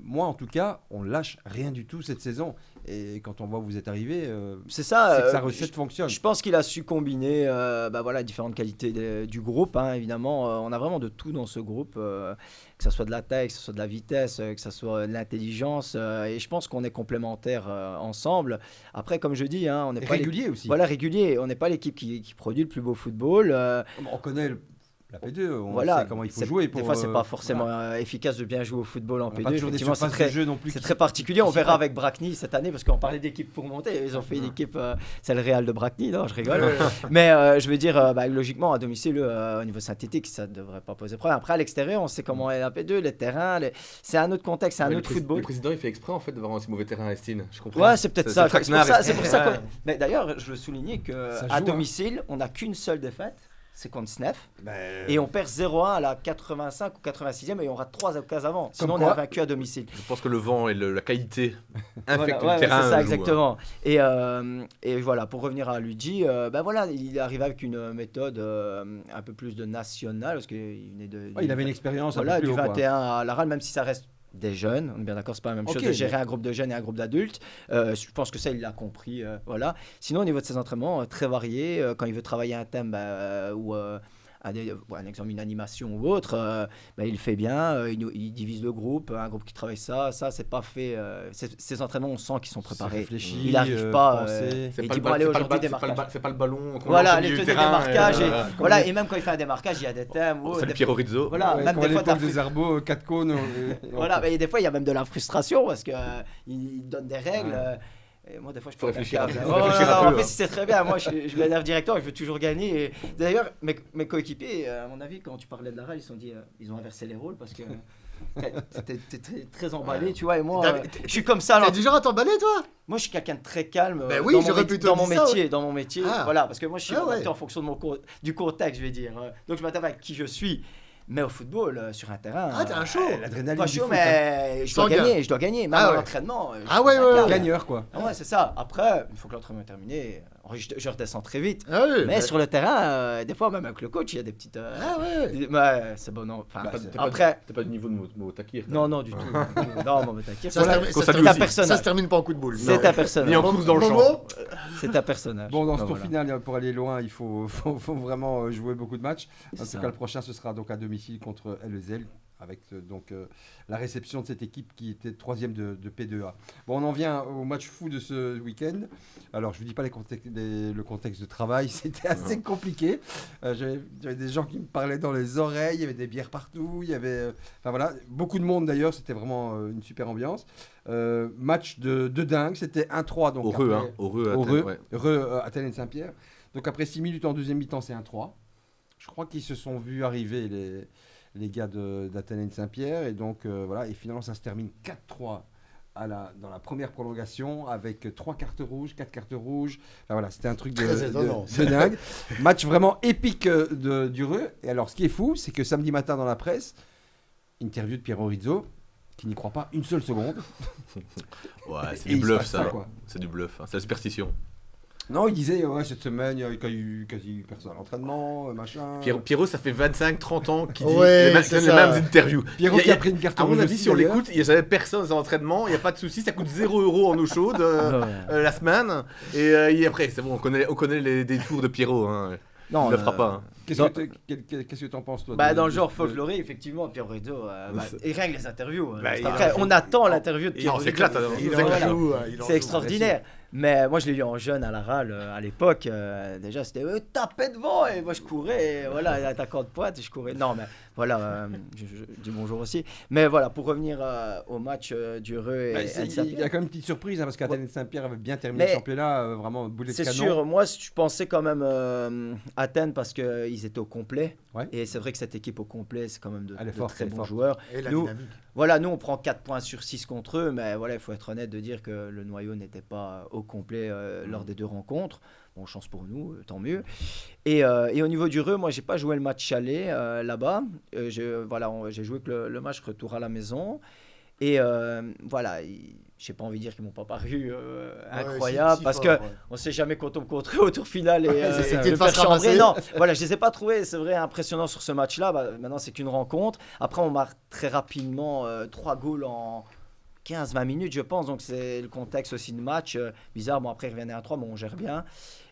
moi en tout cas, on lâche rien du tout cette saison. Et quand on voit où vous êtes arrivé, c'est ça, que sa recette fonctionne. Je pense qu'il a su combiner différentes qualités du groupe. Évidemment, on a vraiment de tout dans ce groupe, que ce soit de la taille, que ce soit de la vitesse, que ce soit de l'intelligence. Et je pense qu'on est complémentaires ensemble. Après, comme je dis, on n'est pas régulier aussi. Voilà, régulier. On n'est pas l'équipe qui produit le plus beau football. On connaît la P2, on sait comment il faut jouer. Des fois, c'est pas forcément efficace de bien jouer au football en P2. Effectivement, c'est très particulier. On verra avec Bracny cette année, parce qu'on parlait d'équipe pour monter. Ils ont fait une équipe, c'est le Real de Bracny, non, je rigole. Mais je veux dire, logiquement, à domicile, au niveau synthétique, ça ne devrait pas poser problème. Après, à l'extérieur, on sait comment est la P2, les terrains, c'est un autre contexte, c'est un autre football. Le président, il fait exprès en fait d'avoir un si mauvais terrain à Estine. Je comprends. Ouais, c'est peut-être ça. C'est pour ça que. Mais d'ailleurs, je veux souligner qu'à domicile, on n'a qu'une seule défaite. C'est contre Snef. Et on perd 0-1 à la 85 ou 86e et on rate 3 occasions avant. Sinon, on est vaincu à domicile. Je pense que le vent et la qualité infectent le terrain. C'est ça, exactement. Et voilà, pour revenir à Luigi, il est arrivé avec une méthode un peu plus de nationale. Parce qu'il venait il avait une expérience un peu plus du 21 à Laral, même si ça reste des jeunes, on est bien d'accord, c'est pas la même chose de gérer un groupe de jeunes et un groupe d'adultes. Je pense que ça, il l'a compris. Voilà. Sinon, au niveau de ses entraînements, très variés. Quand il veut travailler un thème ou un exemple, une animation ou autre, il fait bien. Il divise le groupe, un groupe qui travaille ça, c'est pas fait. Ces entraînements, on sent qu'ils sont préparés. Réfléchi, il n'arrive pas. C'est pas le ballon. Voilà, les tenues des marquages. Et même quand il fait un démarquage, il y a des thèmes. C'est le Piero Rizzo. Voilà, même des fois des arbos, 4 cônes. Voilà, mais des fois il y a même de la frustration parce qu'il donne des règles. Et moi, des fois, je peux réfléchir. En fait, c'est très bien. Moi, je m'énerve directement. Je veux toujours gagner. Et d'ailleurs, mes coéquipiers, à mon avis, quand tu parlais de la RAL, ils ont dit, ils ont inversé les rôles parce que T'es très emballé, tu vois, et moi, je suis comme ça. T'es du genre à t'emballer, toi? Moi, je suis quelqu'un de très calme dans mon métier. Ah. Voilà, parce que moi, je suis adapté en fonction de du contexte, je vais dire. Donc, je m'adapte à qui je suis. Mais au football, sur un terrain. Ah, t'es un show. L'adrénaline Pas du chaud, foot, mais je dois gagner. Même à l'entraînement. Gagneur, quoi. Ouais, c'est ça. Après, une fois que l'entraînement est terminé, je redescends très vite. Ah oui, mais sur le terrain, des fois, même avec le coach, il y a des petites. C'est bon, non. Enfin, après. T'as pas de niveau de Motakir. Non, du tout. Non, Motakir. Ça se termine pas en coup de boule. C'est un personnage. Ni en course dans le champ. C'est un personnage. Bon, dans ce tour final, pour aller loin, il faut vraiment jouer beaucoup de matchs. En tout cas, le prochain, ce sera donc à domicile contre LEZ, avec la réception de cette équipe qui était 3e de P2A. Bon, on en vient au match fou de ce week-end. Alors, je ne vous dis pas le contexte de travail, c'était assez compliqué. J'avais des gens qui me parlaient dans les oreilles, il y avait des bières partout, il y avait... Enfin voilà, beaucoup de monde d'ailleurs, c'était vraiment une super ambiance. Match de dingue, c'était 1-3. Donc Heureux, Athènes et Saint-Pierre. Donc après 6 minutes en deuxième mi-temps, c'est 1-3. Je crois qu'ils se sont vus arriver, les gars d'Athènes et Saint-Pierre. Et donc, voilà. Et finalement, ça se termine 4-3 dans la première prolongation avec 3 cartes rouges, 4 cartes rouges. Enfin, voilà, c'était un truc de dingue. Match vraiment épique d'Heureux. Et alors, ce qui est fou, c'est que samedi matin dans la presse, interview de Piero Rizzo, qui n'y croit pas une seule seconde. Ouais, c'est du bluff, ça. C'est du bluff. C'est la superstition. Non, il disait, cette semaine, il n'y a eu quasi personne à l'entraînement, machin. Pierrot, ça fait 25-30 ans qu'il dit les mêmes interviews. Pierrot qui a pris une carte rouge. À mon avis, si on l'écoute, il n'y a jamais personne à l'entraînement, il n'y a pas de souci, ça coûte 0 € en eau chaude la semaine. Et après, c'est bon, on connaît les détours de Pierrot. Hein. Non, il ne le fera pas. Hein. Qu'est-ce que tu en penses, toi? Dans le genre folklorique, effectivement, Pierre Rizzo, il règle les interviews. Après, on attend l'interview de Pierre Rizzo. On s'éclate. C'est extraordinaire. Mais moi, je l'ai eu en jeune à la râle à l'époque. Déjà, c'était taper devant. Et moi, je courais. Et voilà, attaquant de pointe, je courais. Non, mais voilà, je dis bonjour aussi. Mais voilà, pour revenir au match d'Heureux et Saint-Pierre. Il y a quand même une petite surprise, parce qu'Athènes et Saint-Pierre avaient bien terminé le championnat, vraiment boulet de canon. C'est sûr, moi, je pensais quand même Athènes parce qu'ils étaient au complet. Ouais. Et c'est vrai que cette équipe au complet, c'est quand même de très bons forte. joueurs. Et la dynamique. Voilà, nous on prend 4 points sur 6 contre eux, mais voilà, il faut être honnête de dire que le noyau n'était pas au complet lors des 2 rencontres. Bon, chance pour nous, tant mieux. Et au niveau du Heureux, moi j'ai pas joué le match aller là-bas. J'ai joué que le match retour à la maison. Et voilà, j'ai pas envie de dire qu'ils m'ont pas paru incroyables, parce que on sait jamais quand on contre eux au tour final et le faire chambrer. Non, voilà, je les ai pas trouvés, c'est vrai, impressionnants sur ce match-là. Maintenant, c'est qu'une rencontre. Après, on marque très rapidement 3 goals en 15-20 minutes, je pense. Donc, c'est le contexte aussi de match. Bizarre, bon, après, ils reviennent à 3, mais on gère bien.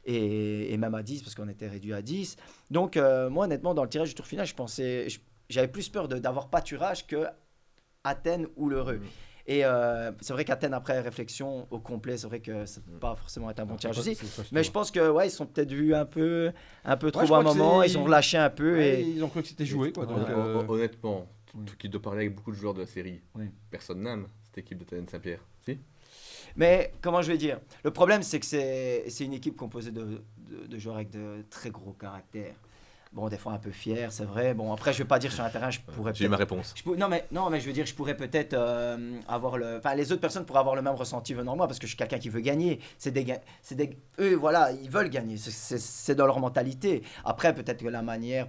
Et même à 10, parce qu'on était réduit à 10. Donc, moi, honnêtement, dans le tirage du tour final, j'avais plus peur d'avoir pâturage que Athènes ou l'Heureux. Et c'est vrai qu'Athènes, après réflexion au complet, c'est vrai que ça ne peut pas forcément être un bon tirage aussi. Mais je pense que ils sont peut-être vus un peu trop à un moment. Ils ont relâché un peu. Et ils ont cru que c'était joué. Quoi, donc, honnêtement, qui doit parler avec beaucoup de joueurs de la série. Personne n'aime cette équipe d'Athènes Saint-Pierre. Si. Mais comment je vais dire, le problème, c'est que c'est une équipe composée de joueurs avec de très gros caractères. Bon, des fois un peu fier, c'est vrai. Bon, après, je vais pas dire sur un terrain, je pourrais. J'ai eu ma réponse. Non, mais je veux dire, je pourrais peut-être avoir le. Enfin, les autres personnes pourraient avoir le même ressenti venant de moi, parce que je suis quelqu'un qui veut gagner. Eux, voilà, ils veulent gagner. C'est dans leur mentalité. Après, peut-être que la manière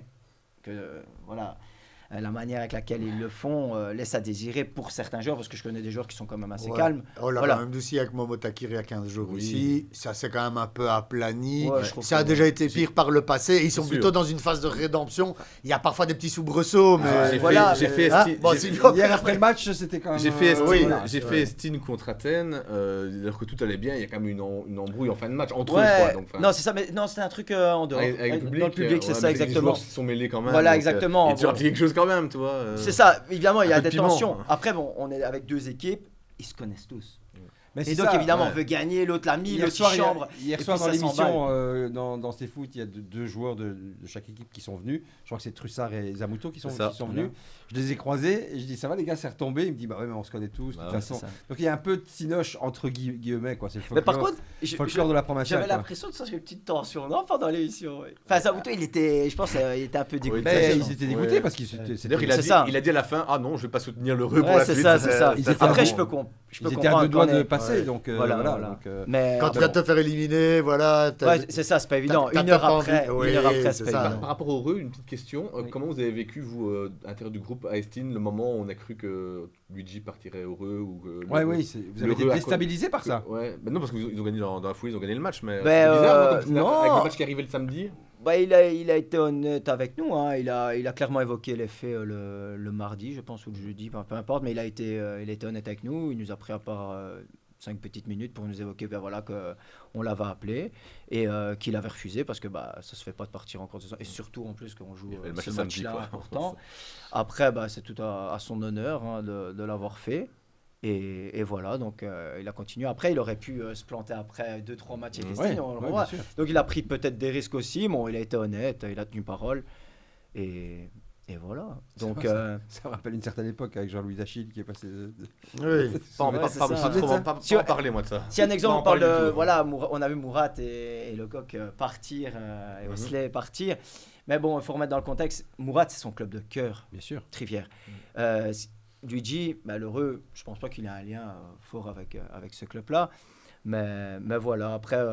avec laquelle ils le font laisse à désirer pour certains joueurs, parce que je connais des joueurs qui sont quand même assez calmes. On l'a quand même aussi avec Momo Takir il y a 15 jours ici. Ça s'est quand même un peu aplani. Ça a déjà été pire par le passé. Ils sont plutôt dans une phase de rédemption. Il y a parfois des petits soubresauts, mais hier après le match, c'était quand même. J'ai fait Estine contre Athènes, alors que tout allait bien. Il y a quand même une embrouille en fin de match entre eux. Donc, non, c'est ça, mais non, c'était un truc en dehors. Avec le public, dans le public, c'est ça exactement. Les joueurs se sont mêlés quand même. Voilà, exactement. Tu as quelque chose quand même, tu vois. C'est ça, évidemment, il y a des tensions. Après, bon, on est avec 2 équipes, ils se connaissent tous. Et donc évidemment on veut gagner, l'autre l'a mis, l'autre chambre. Hier soir dans l'émission, dans C'est Foot, il y a deux joueurs de chaque équipe qui sont venus. Je crois que c'est Trussard et Zamuto qui sont venus. Je les ai croisés et je dis ça va les gars, c'est retombé. Il me dit bah ouais mais on se connaît tous de toute façon. Donc il y a un peu de cinoche entre guillemets quoi. C'est le folklore, mais par contre, folklore de la provinciale. J'avais l'impression de sentir une petite tension non pendant l'émission. Enfin Zamuto il était un peu dégoûté. Ils étaient dégoûtés parce qu'il il a dit à la fin ah non je vais pas soutenir l'Heureux pour la suite. C'est ça. Après je peux comprendre. Ils étaient à deux doigts de passer donc voilà. Mais quand tu vas te faire éliminer, voilà. C'est ça, c'est pas évident. Une heure après, c'est pas évident. Par rapport au Heureux, une petite question. Comment vous avez vécu, vous, à l'intérieur du groupe, à Estine, le moment où on a cru que Luigi partirait Heureux ou vous avez été déstabilisé par ça. Non, parce qu'ils ont gagné dans la foulée, ils ont gagné le match. Mais c'est bizarre, non, avec le match qui arrivait le samedi. Il a été honnête avec nous. Il a clairement évoqué les faits le mardi, je pense, ou le jeudi, peu importe. Mais il a été honnête avec nous. Il nous a pris à part 5 petites minutes pour nous évoquer qu'on l'avait appelé et qu'il avait refusé parce que ça se fait pas de partir encore et surtout en plus qu'on joue ce match-là important. Après c'est tout à son honneur de l'avoir fait et voilà donc il a continué. Après il aurait pu se planter après 2-3 matchs avec Estine, donc il a pris peut-être des risques aussi. Il a été honnête, il a tenu parole et voilà. Donc ça me rappelle une certaine époque avec Jean-Louis Achille qui est passé. Pas en parler moi de ça. Si un exemple on parle de on a vu Mourad et Lecoq partir et Osley partir. Mais bon, il faut remettre dans le contexte. Mourad c'est son club de cœur. Bien sûr. Trivière. Luigi, l'Heureux, je pense pas qu'il ait un lien fort avec ce club-là. Mais voilà. Après,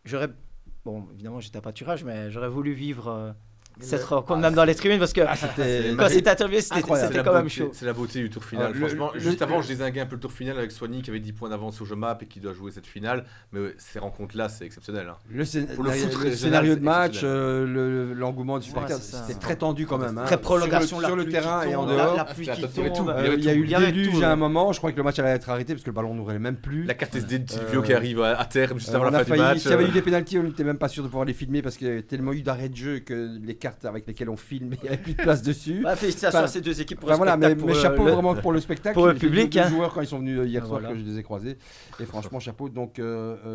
évidemment j'étais à pâturage, mais j'aurais voulu vivre. Cette rencontre même dans les tribunes parce que quand c'était interviewé c'était quand même chaud. C'est la beauté du tour final. Franchement, juste avant je désinguais un peu le tour final avec Soigny qui avait 10 points d'avance au jeu map et qui doit jouer cette finale. Mais ces rencontres-là c'est exceptionnel. Le scénario de match, l'engouement du spectacle, c'était très tendu quand même. Très prolongation sur le terrain et en dehors. La pluie qui tombe. Il y a eu le déluge à un moment. Je crois que le match allait être arrêté parce que le ballon n'ouvrait même plus. La carte SD de Silvio qui arrive à terme juste avant la fin du match. S'il y avait eu des pénaltys, on n'était même pas sûr de pouvoir les filmer parce qu'il y avait tellement eu d'arrêts de jeu que les cartes avec lesquelles on filme, il n'y avait plus de place dessus. Félicitations à ces deux équipes pour le spectacle. Mais chapeau vraiment pour le spectacle. Pour le public. Les joueurs quand ils sont venus hier soir que je les ai croisés. Et franchement chapeau. Donc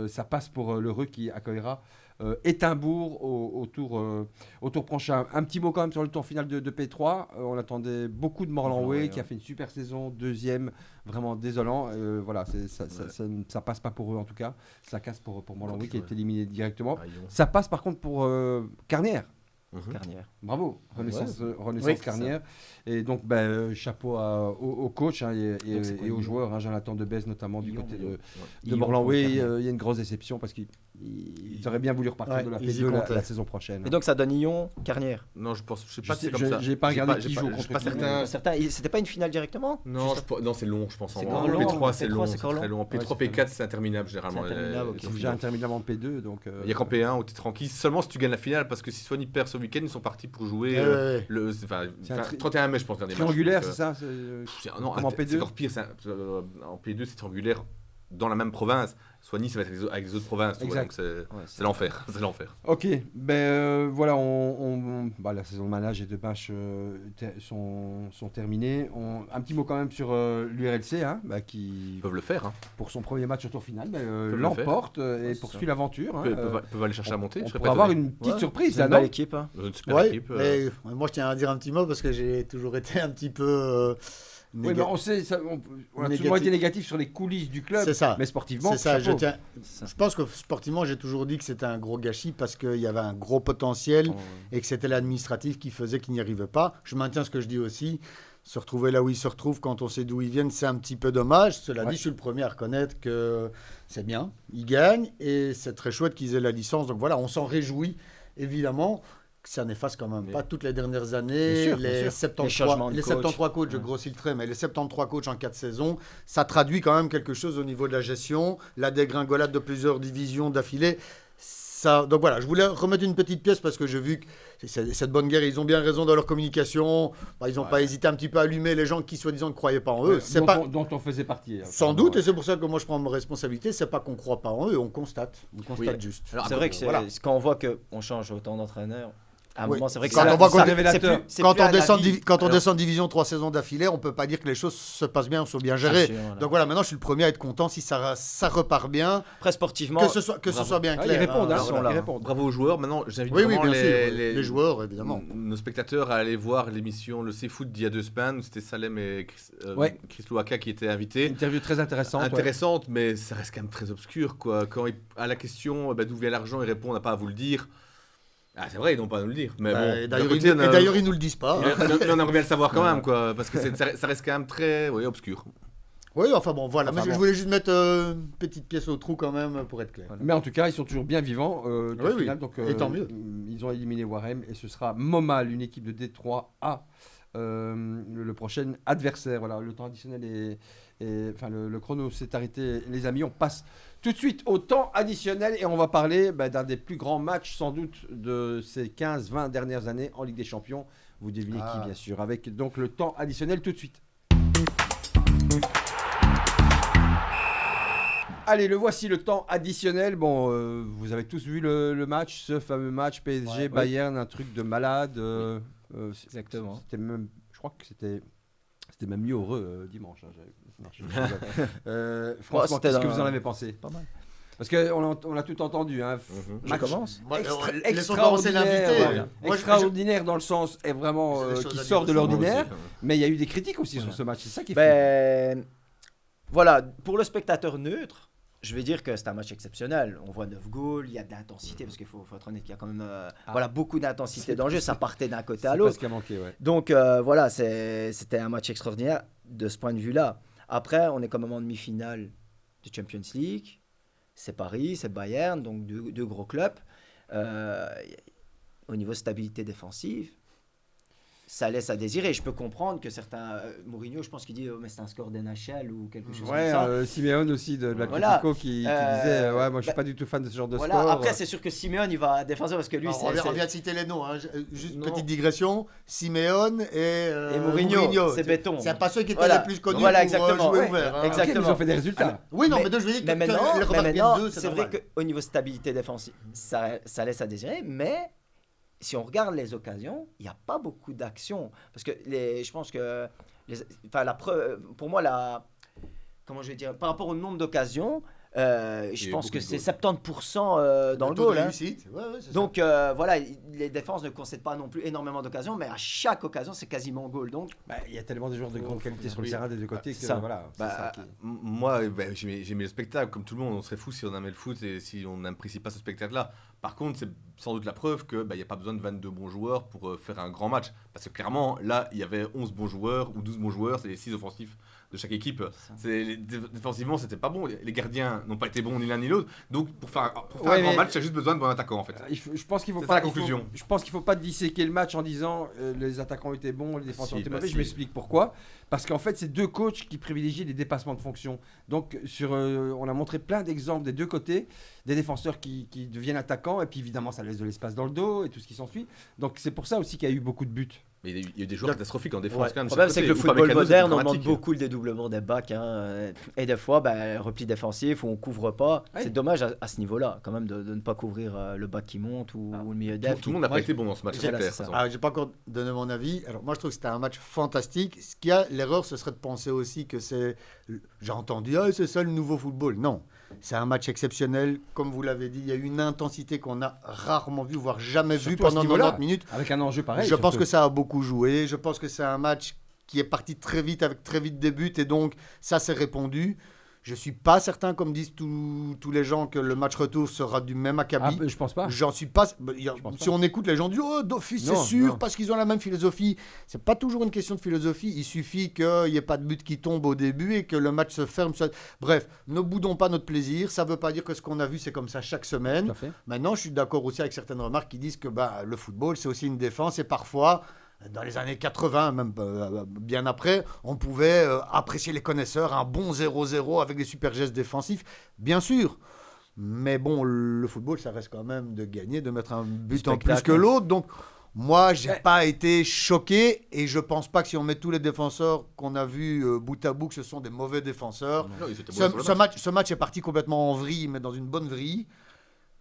ça passe pour l'Heureux qui accueillera Étainbourg au tour prochain. Un petit mot quand même sur le tour final de P3. On attendait beaucoup de Morlanway qui a fait une super saison, deuxième, vraiment désolant. Ça passe pas pour eux en tout cas. Ça casse pour Morlanway qui est éliminé directement. Ça passe par contre pour Carnières. Carnières. Bravo, Renaissance Carnières. Et donc, chapeau au coach et aux joueurs. Jonathan Debèze, notamment du côté de Morlanway. Il y a une grosse déception parce qu'ils auraient bien voulu repartir de la P2 la saison prochaine. Et donc, ça donne Lyon, Carnières. Non, je sais pas si c'est comme ça. J'ai pas regardé qui joue contre qui. C'était pas une finale directement? Non, c'est long, je pense. En P3, c'est long. C'est très long. P3, P4, c'est interminable généralement. C'est déjà interminable en P2. Il y a qu'en P1 où tu es tranquille. Seulement si tu gagnes la finale parce que si Soigny perd ce week-end, ils sont partis pour jouer le 31 mai, je pense. Triangulaire, c'est ça? Non, c'est encore pire. En P2, c'est triangulaire dans la même province. Soigny, ça va être avec les autres provinces. Donc c'est l'enfer. C'est l'enfer. Ok, voilà, la saison de manage et de match sont terminées. Un petit mot quand même sur l'URLC, qui peuvent le faire. Pour son premier match au tour final, l'emporte et poursuit l'aventure. Peuvent aller chercher la montée. On pourrait avoir une petite surprise là, non? Une équipe. Une super équipe. Moi, je tiens à dire un petit mot parce que j'ai toujours été un petit peu. Oui, mais on sait, on a toujours été négatif sur les coulisses du club, mais sportivement, c'est ça. Je pense que sportivement, j'ai toujours dit que c'était un gros gâchis parce qu'il y avait un gros potentiel et que c'était l'administratif qui faisait qu'il n'y arrivait pas. Je maintiens ce que je dis aussi. Se retrouver là où ils se retrouvent quand on sait d'où ils viennent, c'est un petit peu dommage. Cela dit, je suis le premier à reconnaître que c'est bien. Ils gagnent et c'est très chouette qu'ils aient la licence. Donc voilà, on s'en réjouit, évidemment. Ça n'efface quand même pas toutes les dernières années. Les 73 coachs, je grossis le trait, mais les 73 coachs en 4 saisons, ça traduit quand même quelque chose au niveau de la gestion, la dégringolade de plusieurs divisions d'affilée. Donc voilà, je voulais remettre une petite pièce parce que j'ai vu que cette bonne guerre, ils ont bien raison dans leur communication. Ils n'ont pas hésité un petit peu à allumer les gens qui soi-disant ne croyaient pas en eux. Dont on faisait partie. Sans doute, et c'est pour ça que moi je prends mes responsabilités. C'est pas qu'on ne croit pas en eux, on constate. On constate juste. Alors, c'est vrai que quand on voit qu'on change autant d'entraîneurs, À un moment, c'est vrai que quand on voit qu'on révélateur. Quand on descend division 3 saisons d'affilée, on peut pas dire que les choses se passent bien ou sont bien gérées. Donc voilà, maintenant je suis le premier à être content si ça repart bien. Après sportivement, que ce soit bien clair. Ils répondent. Bravo aux joueurs. Maintenant, j'invite vraiment les joueurs, évidemment. Nos spectateurs à aller voir l'émission Le C-Foot d'il y a 2 semaines où c'était Salem et Chris Louaka qui étaient invités. Une interview très intéressante. Mais ça reste quand même très obscur, quoi. Quand à la question d'où vient l'argent, ils répondent, on n'a pas à vous le dire. Ah, c'est vrai, ils n'ont pas à nous le dire. Mais d'ailleurs, ils nous le disent pas. Mais on aimerait bien le savoir quand même, quoi, parce que ça reste quand même très obscur. Oui, enfin bon, voilà. Je voulais juste mettre une petite pièce au trou quand même pour être clair. Mais en tout cas, ils sont toujours bien vivants. Final, donc, et tant mieux. Ils ont éliminé Warem et ce sera Momal, une équipe de Détroit A, le prochain adversaire. Voilà, le temps additionnel le chrono s'est arrêté, les amis. On passe tout de suite au temps additionnel et on va parler d'un des plus grands matchs sans doute de ces 15-20 dernières années en Ligue des Champions. Vous devinez qui, bien sûr, avec donc le temps additionnel tout de suite. Allez, le voici, le temps additionnel. Bon, vous avez tous vu le match, ce fameux match PSG-Bayern, un truc de malade. Exactement. Je crois que c'était même mieux heureux dimanche. Franchement, qu'est-ce que vous en avez pensé? Pas mal. Parce qu'on a tout entendu. Je commence. Extraordinaire dans le sens est vraiment qui sort de l'ordinaire. Mais il y a eu des critiques aussi sur ce match. C'est ça qui est fou. Voilà, pour le spectateur neutre, je vais dire que c'est un match exceptionnel. On voit 9 goals, il y a de l'intensité, parce qu'il faut être honnête, il y a quand même beaucoup d'intensité dans le jeu. Ça partait d'un côté à l'autre. C'est pas ce qui a manqué, ouais. Donc voilà, c'était un match extraordinaire de ce point de vue-là. Après, on est quand même en demi-finale de Champions League. C'est Paris, c'est Bayern, donc deux gros clubs. Au niveau stabilité défensive, ça laisse à désirer. Je peux comprendre que certains... Mourinho, je pense qu'il dit mais c'est un score d'NHL ou quelque chose comme ça. Simeone aussi de la Critico qui disait moi je suis pas du tout fan de ce genre de score. Après, c'est sûr que Simeone il va défendre parce que lui... On vient de citer les noms. Juste petite digression. Simeone et Mourinho. C'est béton. C'est pas ceux qui étaient les plus connus pour jouer ouvert. Exactement. Ils ont fait des résultats. Oui, non, mais je veux dire que maintenant, c'est vrai qu'au niveau stabilité défensive, ça laisse à désirer, mais... Si on regarde les occasions, il n'y a pas beaucoup d'actions. Parce que je pense que... pour moi, comment je vais dire, par rapport au nombre d'occasions, je pense que c'est 70% dans le goal. Donc voilà, les défenses ne concèdent pas non plus énormément d'occasions, mais à chaque occasion, c'est quasiment goal. Donc, il y a tellement de joueurs de grande qualité sur le terrain des deux côtés que voilà. Moi, j'aimais le spectacle, comme tout le monde. On serait fou si on aimait le foot et si on n'apprécie pas ce spectacle-là. Par contre, c'est sans doute la preuve qu'il n'y a pas besoin de 22 bons joueurs pour faire un grand match. Parce que clairement, là, il y avait 11 bons joueurs ou 12 bons joueurs, c'est les 6 offensifs de chaque équipe. Défensivement, c'était pas bon. Les gardiens n'ont pas été bons ni l'un ni l'autre. Donc, pour faire un grand match, il y a juste besoin de bons attaquants, en fait. Je pense qu'il faut pas la conclusion. Je pense qu'il faut pas disséquer le match en disant les attaquants étaient bons, les défenseurs étaient mauvais. Je m'explique pourquoi. Parce qu'en fait, c'est deux coachs qui privilégient les dépassements de fonction. Donc, on a montré plein d'exemples des deux côtés, des défenseurs qui deviennent attaquants, et puis évidemment, ça laisse de l'espace dans le dos et tout ce qui s'ensuit. Donc, c'est pour ça aussi qu'il y a eu beaucoup de buts. Mais il y a eu des joueurs catastrophiques en défense quand même. Le problème, c'est que le football moderne, on demande beaucoup le dédoublement des backs. Et des fois, repli défensif, où on ne couvre pas. Ouais. C'est dommage à ce niveau-là, quand même, de ne pas couvrir le back qui monte ou le milieu def. Tout le monde n'a pas été bon dans ce match, c'est clair. Je n'ai pas encore donné mon avis. Alors, moi, je trouve que c'était un match fantastique. L'erreur, ce serait de penser aussi que c'est... J'ai entendu, c'est ça le nouveau football. Non. C'est un match exceptionnel. Comme vous l'avez dit, il y a une intensité qu'on a rarement vue, voire jamais vue pendant 90 minutes. Avec un enjeu pareil. Je pense que ça a beaucoup joué. Je pense que c'est un match qui est parti très vite, avec très vite des buts. Et donc, ça s'est répondu. Je ne suis pas certain, comme disent tous les gens, que le match retour sera du même acabit. Je pense pas. J'en suis pas. Si on écoute les gens disent d'office, c'est sûr, parce qu'ils ont la même philosophie. C'est pas toujours une question de philosophie. Il suffit qu'il n'y ait pas de but qui tombe au début et que le match se ferme. Bref, ne boudons pas notre plaisir. Ça ne veut pas dire que ce qu'on a vu, c'est comme ça chaque semaine. Maintenant, je suis d'accord aussi avec certaines remarques qui disent que le football, c'est aussi une défense et parfois... Dans les années 80, même bien après, on pouvait apprécier les connaisseurs, un bon 0-0 avec des super gestes défensifs, bien sûr. Mais bon, le football, ça reste quand même de gagner, de mettre un but en plus que l'autre. Donc, moi, j'ai pas été choqué et je pense pas que si on met tous les défenseurs qu'on a vus bout à bout, que ce sont des mauvais défenseurs. Ce match est parti complètement en vrille, mais dans une bonne vrille.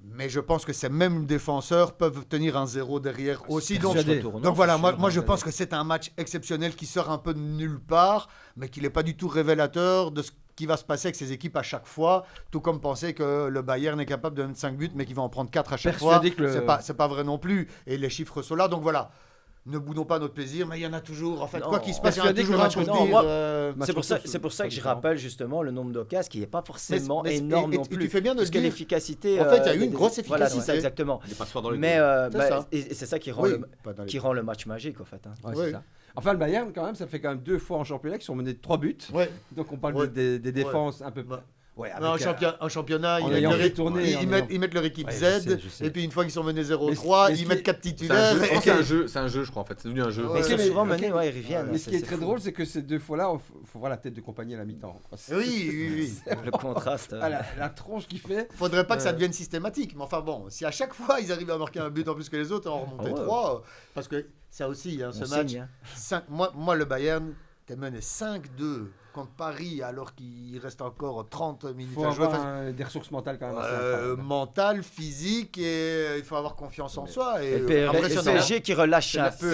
Mais je pense que ces mêmes défenseurs peuvent tenir un 0 derrière aussi. Donc Donc voilà, moi je pense que c'est un match exceptionnel qui sort un peu de nulle part, mais qui n'est pas du tout révélateur de ce qui va se passer avec ces équipes à chaque fois. Tout comme penser que le Bayern est capable de mettre 5 buts, mais qu'il va en prendre 4 à chaque fois. C'est pas vrai non plus. Et les chiffres sont là. Donc voilà. Ne boudons pas notre plaisir, mais il y en a toujours. En fait, quoi qu'il se passe, il y en a toujours un pour dire. C'est pour ça que je rappelle justement le nombre d'occasions qui n'est pas forcément énorme non plus. Tu fais bien de le dire. L'efficacité. En fait, il y a eu une grosse efficacité. Voilà, c'est ça, exactement. Les passoires dans les mais et c'est ça qui rend le match magique, en fait. C'est ça. Enfin, le Bayern, quand même, ça fait quand même 2 fois en championnat qu'ils sont menés de 3 buts. Donc on parle des défenses un peu. En championnat, ils mettent leur équipe Z, et puis une fois qu'ils sont menés 0-3, ils mettent 4 titulaires. C'est un jeu, je crois, en fait. C'est devenu un jeu. Ils sont souvent menés, ils reviennent. Mais ce qui est très drôle, c'est que ces 2 fois-là, il faut voir la tête de compagnie à la mi-temps. Oui. Le contraste. La tronche qu'il fait. Faudrait pas que ça devienne systématique. Mais enfin bon, si à chaque fois ils arrivent à marquer un but en plus que les autres, en remonter 3, parce que ça aussi, ce match. Moi, le Bayern, t'es mené 5-2. Contre Paris, alors qu'il reste encore 30 minutes à jouer. Il faut avoir des ressources mentales quand même. Mentales, physiques, et il faut avoir confiance en soi. Et le PSG qui relâche un peu.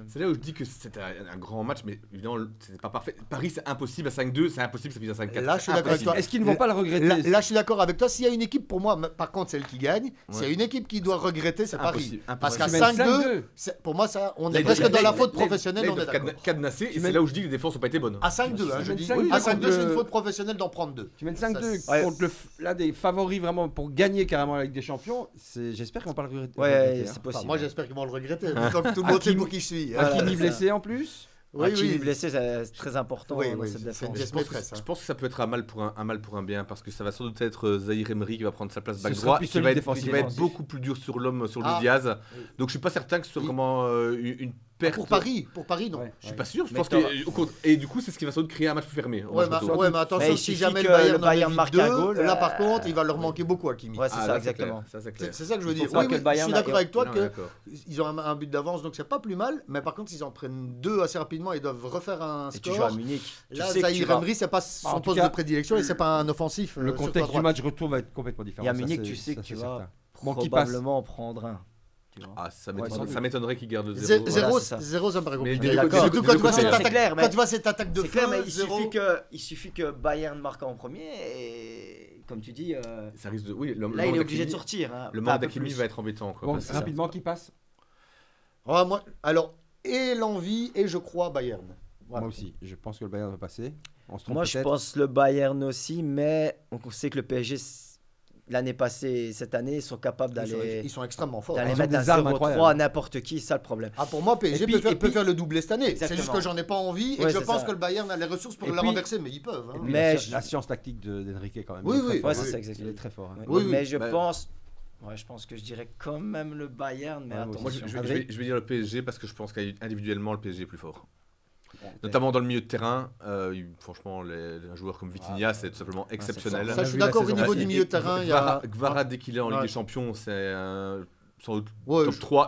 C'est là où je dis que c'était un grand match, mais évidemment, c'était pas parfait. Paris, c'est impossible à 5-2, c'est impossible, ça finit à 5-4. Là, je suis d'accord avec toi. Est-ce qu'ils ne vont pas le regretter? Là, je suis d'accord avec toi. S'il y a une équipe, pour moi, par contre, celle qui gagne, s'il y a une équipe qui doit regretter, c'est Paris. Parce qu'à 5-2, pour moi, on est presque dans la faute professionnelle. On est d'accord. Cadenassé, et c'est là où je dis que les défenses n'ont pas été bonnes. À 5-2, je dis. À 5-2, c'est une faute professionnelle d'en prendre 2. Tu mènes 5-2 contre l'un des favoris vraiment pour gagner carrément la Ligue des Champions. J'espère qu'ils vont pas le regretter. Ouais, c'est possible. Moi, j'espère qu'ils vont le regretter. Tant que tout le monde sait pour qui je suis. Hakimi blessé en plus. Hakimi blessé, c'est très important dans cette défense. Je pense que ça peut être un mal pour un bien, parce que ça va sans doute être Zahir Emery qui va prendre sa place back droit, qui va être beaucoup plus dur sur l'homme, sur Luis Diaz. Donc je suis pas certain que ce soit vraiment une perte. Pour Paris, non. Je suis pas sûr. Je pense que et du coup c'est ce qui va sans doute créer un match plus fermé. Mais attention, si jamais le Bayern marque un goal, là par contre, il va leur manquer beaucoup Hakimi. Ouais, c'est ça exactement. C'est ça que je veux dire. Je suis d'accord avec toi qu'ils ont un but d'avance, donc c'est pas plus mal. Mais par contre, s'ils en prennent 2 assez rapidement, ils doivent refaire un score. Et tu joues à Munich. Là, Zahir Emery, c'est pas son poste de prédilection et c'est pas un offensif. Le contexte du match retour va être complètement différent. Et à Munich, tu sais que tu vas probablement en prendre un. Ça m'étonnerait qu'il garde le 0. 0, ça me paraît compliqué. Surtout quand tu vois cette attaque de feu. Mais il suffit que Bayern marque en premier et comme tu dis, ça risque de. Là, il est obligé de sortir. Le manque d'Hakimi va être embêtant. Rapidement, qui passe? Alors, et l'envie et je crois Bayern. Moi aussi, je pense que le Bayern va passer. Moi, je pense le Bayern aussi, mais on sait que le PSG. L'année passée, cette année, ils sont capables d'aller. Ils sont extrêmement forts. D'aller mettre un 0-3 à n'importe qui, c'est ça le problème. Pour moi, PSG peut faire le doublé cette année. C'est juste que j'en ai pas envie et que je pense que le Bayern a les ressources pour la renverser, mais ils peuvent. Mais la science tactique d'Enrique quand même. Oui, c'est ça exactement. Il est très fort. Mais je pense. Je pense que je dirais quand même le Bayern, mais attention. Moi, je vais dire le PSG parce que je pense qu'individuellement, le PSG est plus fort. Notamment dans le milieu de terrain, franchement, un joueur comme Vitinha, c'est tout simplement exceptionnel. Ça, je suis d'accord au niveau du milieu de terrain. Gvara, dès qu'il est en Ligue des Champions, c'est sans doute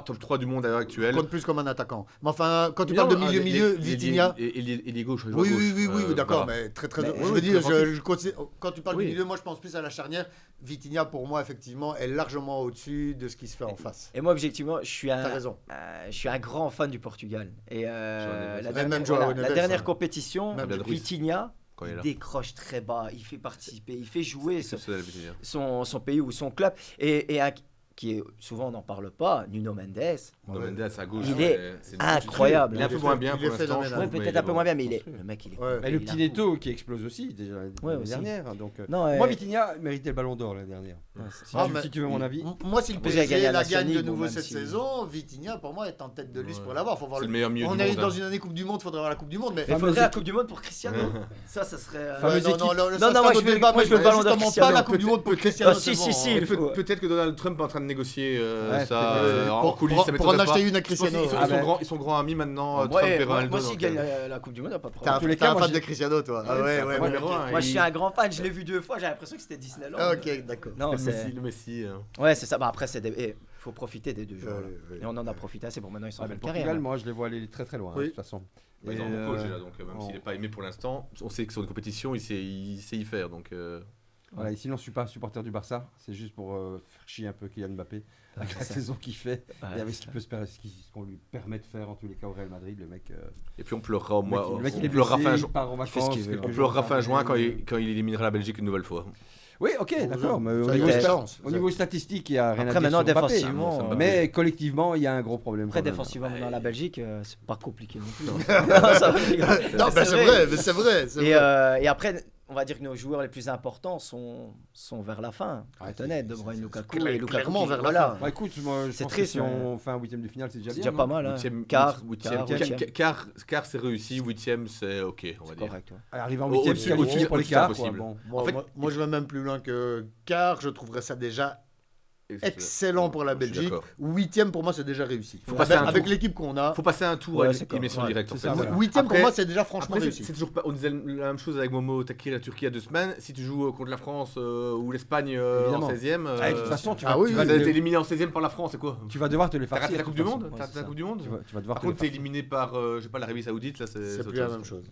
top 3 du monde à l'heure actuelle. Compte plus comme un attaquant. Mais enfin, quand tu parles de milieu, Vitinha. Et les gauches. Oui, d'accord, mais très. Je veux dire, quand tu parles de milieu, moi je pense plus à la charnière. Vitinha, pour moi, effectivement, est largement au-dessus de ce qui se fait en face. Et moi, objectivement, je suis un grand fan du Portugal. Et la dernière compétition, Vitinha décroche très bas, il fait participer, il fait jouer son pays ou son club. Et qui est, souvent on n'en parle pas, Nuno Mendes. Nuno Mendes à gauche, il est incroyable. Il est un peu moins bien pour l'instant. Peut-être un peu moins bien, mais le mec il est. Et le petit Neto qui explose aussi déjà l'année dernière. Donc, moi, Vitinha méritait le Ballon d'Or l'année dernière. Si tu veux mon avis. Moi, si le PSG la gagne de nouveau cette saison, Vitinha pour moi est en tête de liste pour l'avoir. C'est le meilleur milieu du monde. On est dans une année Coupe du Monde, il faudrait avoir la Coupe du Monde. Mais il faudrait la Coupe du Monde pour Cristiano. Ça serait. Non, moi je veux le Ballon d'Or. Pas la Coupe du Monde pour Cristiano. Si. Peut-être que Donald Trump est en train de négocier ça en coulisses. Pour en acheter une à Cristiano. Ils sont grands amis maintenant. Trump et Ronaldo. Moi, s'il gagne la Coupe du Monde, il n'y a pas de problème. T'es un fan de Cristiano, toi. Moi, je suis un grand fan. Je l'ai vu 2 fois. J'ai l'impression que c'était Disneyland. Ok, d'accord. Le Messi. Ouais, c'est ça. Après, il faut profiter des 2 joueurs. Et on en a profité assez pour maintenant. Ils sont en belle carrière. Portugal, moi, je les vois aller très très loin, de toute façon. Ils ont un bon coach là, donc même s'il n'est pas aimé pour l'instant, on sait que sur une compétition, il sait y faire. Donc. Voilà, et sinon, je suis pas supporter du Barça. C'est juste pour faire chier un peu Kylian Mbappé avec la saison qu'il fait et avec ce qu'on lui permet de faire en tous les cas au Real Madrid. Le mec. Et puis on pleurera au mois. Le mec, On il est pleurera blessé, fin il juin. part en vacances. veut. On pleurera fin juin quand il éliminera la Belgique une nouvelle fois. Oui, ok, d'accord. Mais Ça, il y a chance. au niveau statistique, il n'y a rien Après, à dire maintenant, sur Mbappé. défensivement, Mais collectivement, il y a un gros problème. Après, quand même. défensivement, dans la Belgique, c'est pas compliqué non plus. Non, ça va, Non, mais c'est vrai, mais c'est vrai. et après, on va dire que nos joueurs les plus importants sont vers la fin. Pour être honnête, De Bruyne, Lukaku et Lukaku. Clairement vers la voilà. fin. Bah, écoute, moi, je C'est pense triste, que si on fait un 8e de finale, c'est déjà C'est bien. déjà pas mal. Hein. Quart, c'est réussi. 8e, c'est ok, on va dire. Correct. Ouais. Arriver en 8e, c'est qualifié pour les au-dessus, quarts. impossible. Bon. Moi, En fait, moi, je vais même plus loin que quart. Je trouverais ça déjà excellent pour la Je suis Belgique. d'accord. 8e pour moi, c'est déjà réussi. Faut passer un Avec tour. l'équipe qu'on a. Faut passer un tour Ouais, à c'est élimination correct. directe. En C'est fait. ça, voilà. 8e pour Après- moi, c'est déjà franchement Après, réussi. c'est toujours pas. On disait la même chose avec Momo Takir et la Turquie il y a 2 semaines. Si tu joues contre la France ou l'Espagne en Évidemment. 16e, Ah, de toute façon, tu Ah vas oui, tu tu vas vas te- être éliminé en 16e par la France, c'est quoi? tu vas devoir te les T'as farcir. raté la de Coupe toute du façon. Monde? Ouais, T'as c'est raté la ça. Coupe du Monde? Tu vas devoir Par te les contre, t'es farcir. éliminé par, je sais pas, l'Arabie Saoudite, là, C'est autre plus la chose. même chose.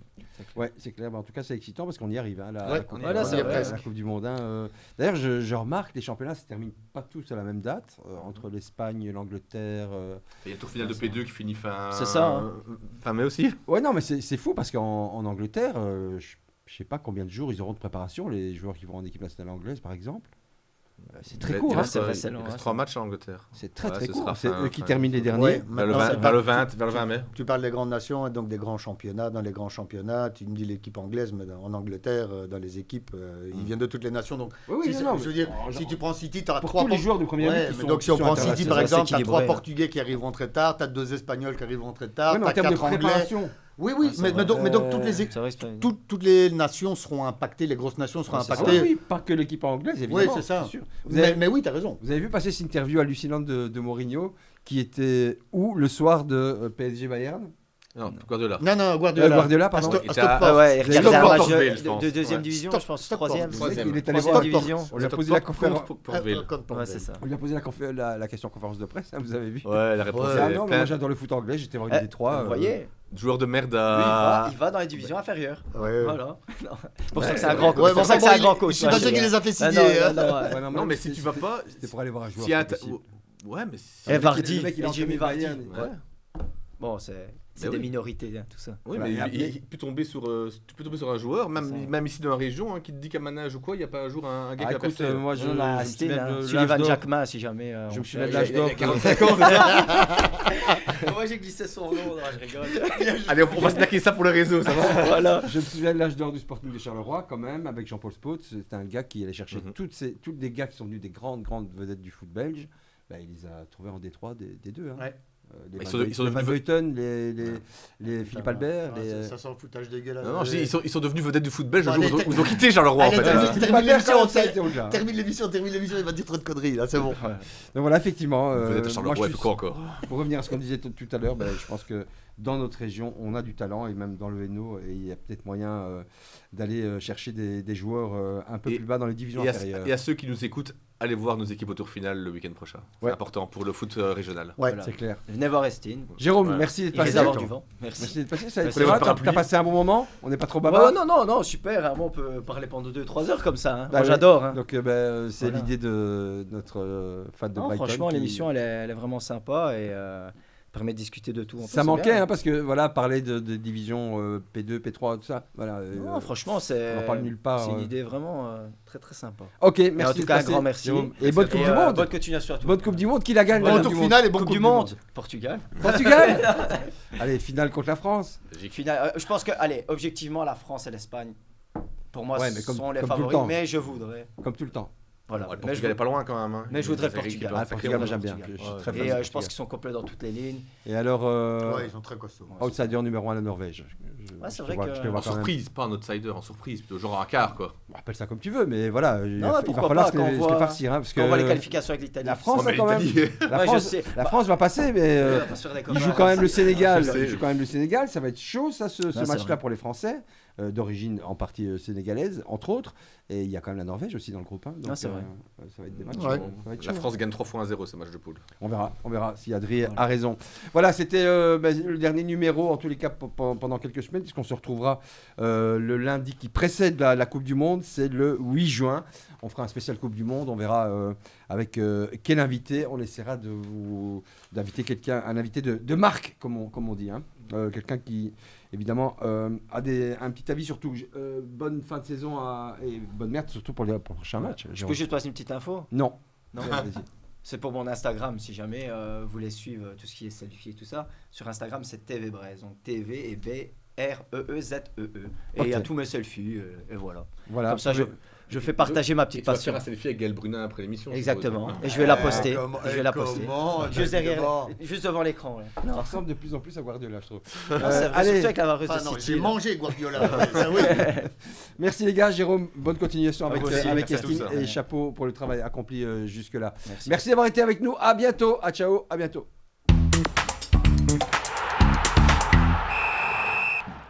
Ouais, c'est clair. Bah, en tout cas, c'est excitant parce qu'on y arrive. Hein, Ouais, Coupe, voilà, c'est vrai. la Coupe du Monde. Hein. D'ailleurs, je remarque que les championnats se terminent pas tous à la même date. Entre l'Espagne, l'Angleterre. Il y a le tour final de P2 qui finit fin. C'est ça, hein. Fin mai aussi. Ouais, non, mais c'est fou parce qu'en Angleterre, je sais pas combien de jours ils auront de préparation, les joueurs qui vont en équipe nationale anglaise, par exemple. C'est très court. Il Hein. reste, c'est vrai, c'est long, il reste hein, 3 matchs en Angleterre. C'est très Ouais, très ce court. sera C'est fin- eux qui fin- terminent les derniers. Ouais, Vers le maintenant, 20 mai. Tu parles des grandes nations et donc des grands championnats. Dans les grands championnats, tu me dis l'équipe anglaise, mais en Angleterre, dans les équipes, ils viennent de toutes les nations. Donc, Oui, oui, si, non, je veux dire, mais- si tu prends City, tu auras Pour 3 tous les joueurs de première ligue qui sont- donc si on qui sont prend City, internationaux, par exemple, tu as 3 équilibré. Portugais qui arriveront très tard, tu as 2 Espagnols qui arriveront très tard, Ouais, mais tu en as termes de 4 Anglais. préparation. Oui, oui, c'est mais vrai. donc toutes les, C'est vrai, c'est pas- toutes les nations seront impactées, les grosses nations seront Ouais, c'est ça. Ah impactées. oui, oui, pas que l'équipe anglaise, évidemment. Oui, c'est ça. sûr. Vous avez, Mais oui, tu as raison. vous avez vu passer cette interview hallucinante de Mourinho qui était où le soir de PSG Bayern Non, Guardiola. Non, Guardiola. Guardiola, pardon. À Il était Stockport. à- ouais, il Stockport, regardait un match Stockport, je de pense. deuxième Ouais. division, je pense, Stockport. troisième. Troisième. Il est allé Troisième voir. division. On lui a posé la conférence. Portville. Ouais, c'est ça. On lui a posé la question conférence de presse, hein, vous avez vu. Ouais, la réponse Ouais. Ah est non, mais pleine. moi j'adore le foot anglais, j'étais voir une des trois. Vous voyez, Joueur de merde lui, à. il va dans les divisions inférieures. Ouais. Voilà. Non. C'est pour ça Ouais, que c'est un c'est grand vrai. coach. Ouais, C'est pour mais ça que c'est enfin, un grand coach. Je suis pas sûr qu'il les a fait Ah, signer. hein. non, ouais. Ouais, Non, mais si tu vas pas. C'était pour aller voir un joueur. Si un. c'est possible. Ouais, mais si. Eh, Vardy, le mec, il a et Jimmy entraîné Vardy. Bayern. Ouais. Bon, c'est Mais des oui. minorités, hein, tout ça. Oui, Voilà, mais et après- il peut tomber sur, tu peux tomber sur un joueur, même ici dans la région, hein, qui te dit qu'à Manage ou quoi, il n'y a pas un jour un gars Ah, qui a écoute, percé. moi je On a me Astin, souviens hein, de Sullivan l'âge d'or. Jackman, si jamais. Je me souviens de Il a- l'âge il a d'or. 45 ans, c'est ça. Moi, j'ai glissé son nom, je rigole. Allez, on va se plaquer ça pour le réseau, ça va. Voilà. Je me souviens de l'âge d'or du Sporting de Charleroi, quand même, avec Jean-Paul Spot. C'était un gars qui allait chercher Mhm. toutes les gars qui sont venus des grandes vedettes du foot belge. Bah, il les a trouvés en Détroit des deux. Hein. Ouais. Les Ils Van sont les Van devenus- Vleuten, les Philippe Albert. Ah, les... ça sent le foutage dégueulasse. Non, je dis, ils sont devenus vedettes du foot belge le Bon, jour où allez, ils ont quitté Charleroi, en allez, fait. termine. Philippe Albert, ça a été au-delà. Termine l'émission, il va dire trop de conneries, là, c'est bon. Donc voilà, effectivement. Vedette à moi, Charleroi, je et suis- puis quoi encore. Pour revenir à ce qu'on disait tout à l'heure, je pense que dans notre région, on a du talent et même dans le Hainaut, et il y a peut-être moyen d'aller chercher des joueurs un peu Et- plus bas dans les divisions Et inférieures. à ceux qui nous écoutent, allez voir nos équipes au tour final le week-end prochain. Ouais. C'est important pour le foot régional. Ouais. C'est clair. Venez voir Estin. Jérôme, Ouais. merci d'être Il risque passé. d'avoir du vent. Merci. Merci d'être passé. Ça, Merci. ça va, Votre t'as parapluie. passé un bon moment. On n'est pas trop bavard. Non, super. Hein, on peut parler pendant 2-3 heures comme ça. Hein. Bah Moi, ouais. j'adore. Hein. Donc c'est Voilà. l'idée de notre fan de Non, Brighton. franchement, qui- l'émission, elle est vraiment sympa et permet de discuter de tout. Ça manquait, hein, parce que voilà, parler de division P2, P3, tout ça. Voilà. Non, franchement, c'est on en parle nulle part, c'est une idée vraiment très très sympa. Ok, Et merci. en tout d'être cas, un passé, grand merci. Jérôme. Et bonne Coupe du Monde. Bonne continuation à tous. Bonne Coupe du Monde. Qui la gagne? Voilà. la Bon Coupe tour du Monde final et bon Coupe du Monde. Portugal. Portugal. Allez, finale contre la France. Finale, je pense que, allez, objectivement, la France et l'Espagne, pour moi, Ouais, mais comme- sont les comme tout le favoris. temps. Mais je voudrais. Comme tout le temps. Voilà. Ouais, le Mais Portugal est pas loin quand même. Hein. mais je voudrais le C'est Portugal. équipe, Ah, sacré Portugal, moi monde. j'aime bien. Portugal. Je suis Ouais. très fan Et du je Portugal. pense qu'ils sont complets dans toutes les lignes. Et alors, Ouais, ils sont très costauds. outsider numéro 1, la Norvège. Ouais, c'est Je te vrai vois- que- je te vois En quand même. surprise, pas un outsider, en surprise, plutôt genre un quart quoi. Bon, appelle ça comme tu veux, mais voilà, il va pourquoi falloir pas, se quand on les voit- farcir. Hein, parce Quand on voit les que qualifications avec l'Italie. la France, Ouais, mais quand même. l'Italie- La Ouais, je France, sais. la France va passer, mais On va pas se faire des il copains. joue quand même le Sénégal. Je sais. Il joue quand même le Sénégal. Ça va être chaud, ça, ce c'est match-là vrai. pour les Français. d'origine en partie sénégalaise, entre autres. Et il y a quand même la Norvège aussi dans le groupe 1. Donc, c'est vrai. Ça va être des matchs. Ouais. Ça va être La chaud. France gagne 3-1-0 ce match de poule. On verra si Adrien a raison. Voilà, c'était le dernier numéro, en tous les cas, pendant quelques semaines, puisqu'on se retrouvera le lundi qui précède la Coupe du Monde, c'est le 8 juin. On fera un spécial Coupe du Monde, on verra avec quel invité. On essaiera d'inviter un invité de marque, comme on dit. Hein. Quelqu'un qui, évidemment, a un petit avis surtout. Bonne fin de saison et bonne merde surtout pour les prochains matchs. Je peux juste passer une petite info? Non. Non. C'est pour mon Instagram, si jamais vous voulez suivre tout ce qui est selfie et tout ça. Sur Instagram, c'est TV Braise. Donc TV et BREEZEE. Et il y a tous mes selfies, et voilà. Comme ça, je fais partager ma petite passion. Tu vas faire un selfie avec Gaël Brunin après l'émission. Exactement. Et je vais la poster. Comment Juste devant l'écran. Ouais. Ça ressemble de plus en plus à Guardiola, je trouve. C'est vrai, allez. surtout avec la Vareuse Ah non, City, j'ai là. mangé Guardiola. Ça, oui. Merci les gars, Jérôme, bonne continuation avec vous aussi, merci à Estime tous. et chapeau pour le travail accompli jusque-là. Merci. Merci d'avoir été avec nous, à bientôt, ciao, à bientôt.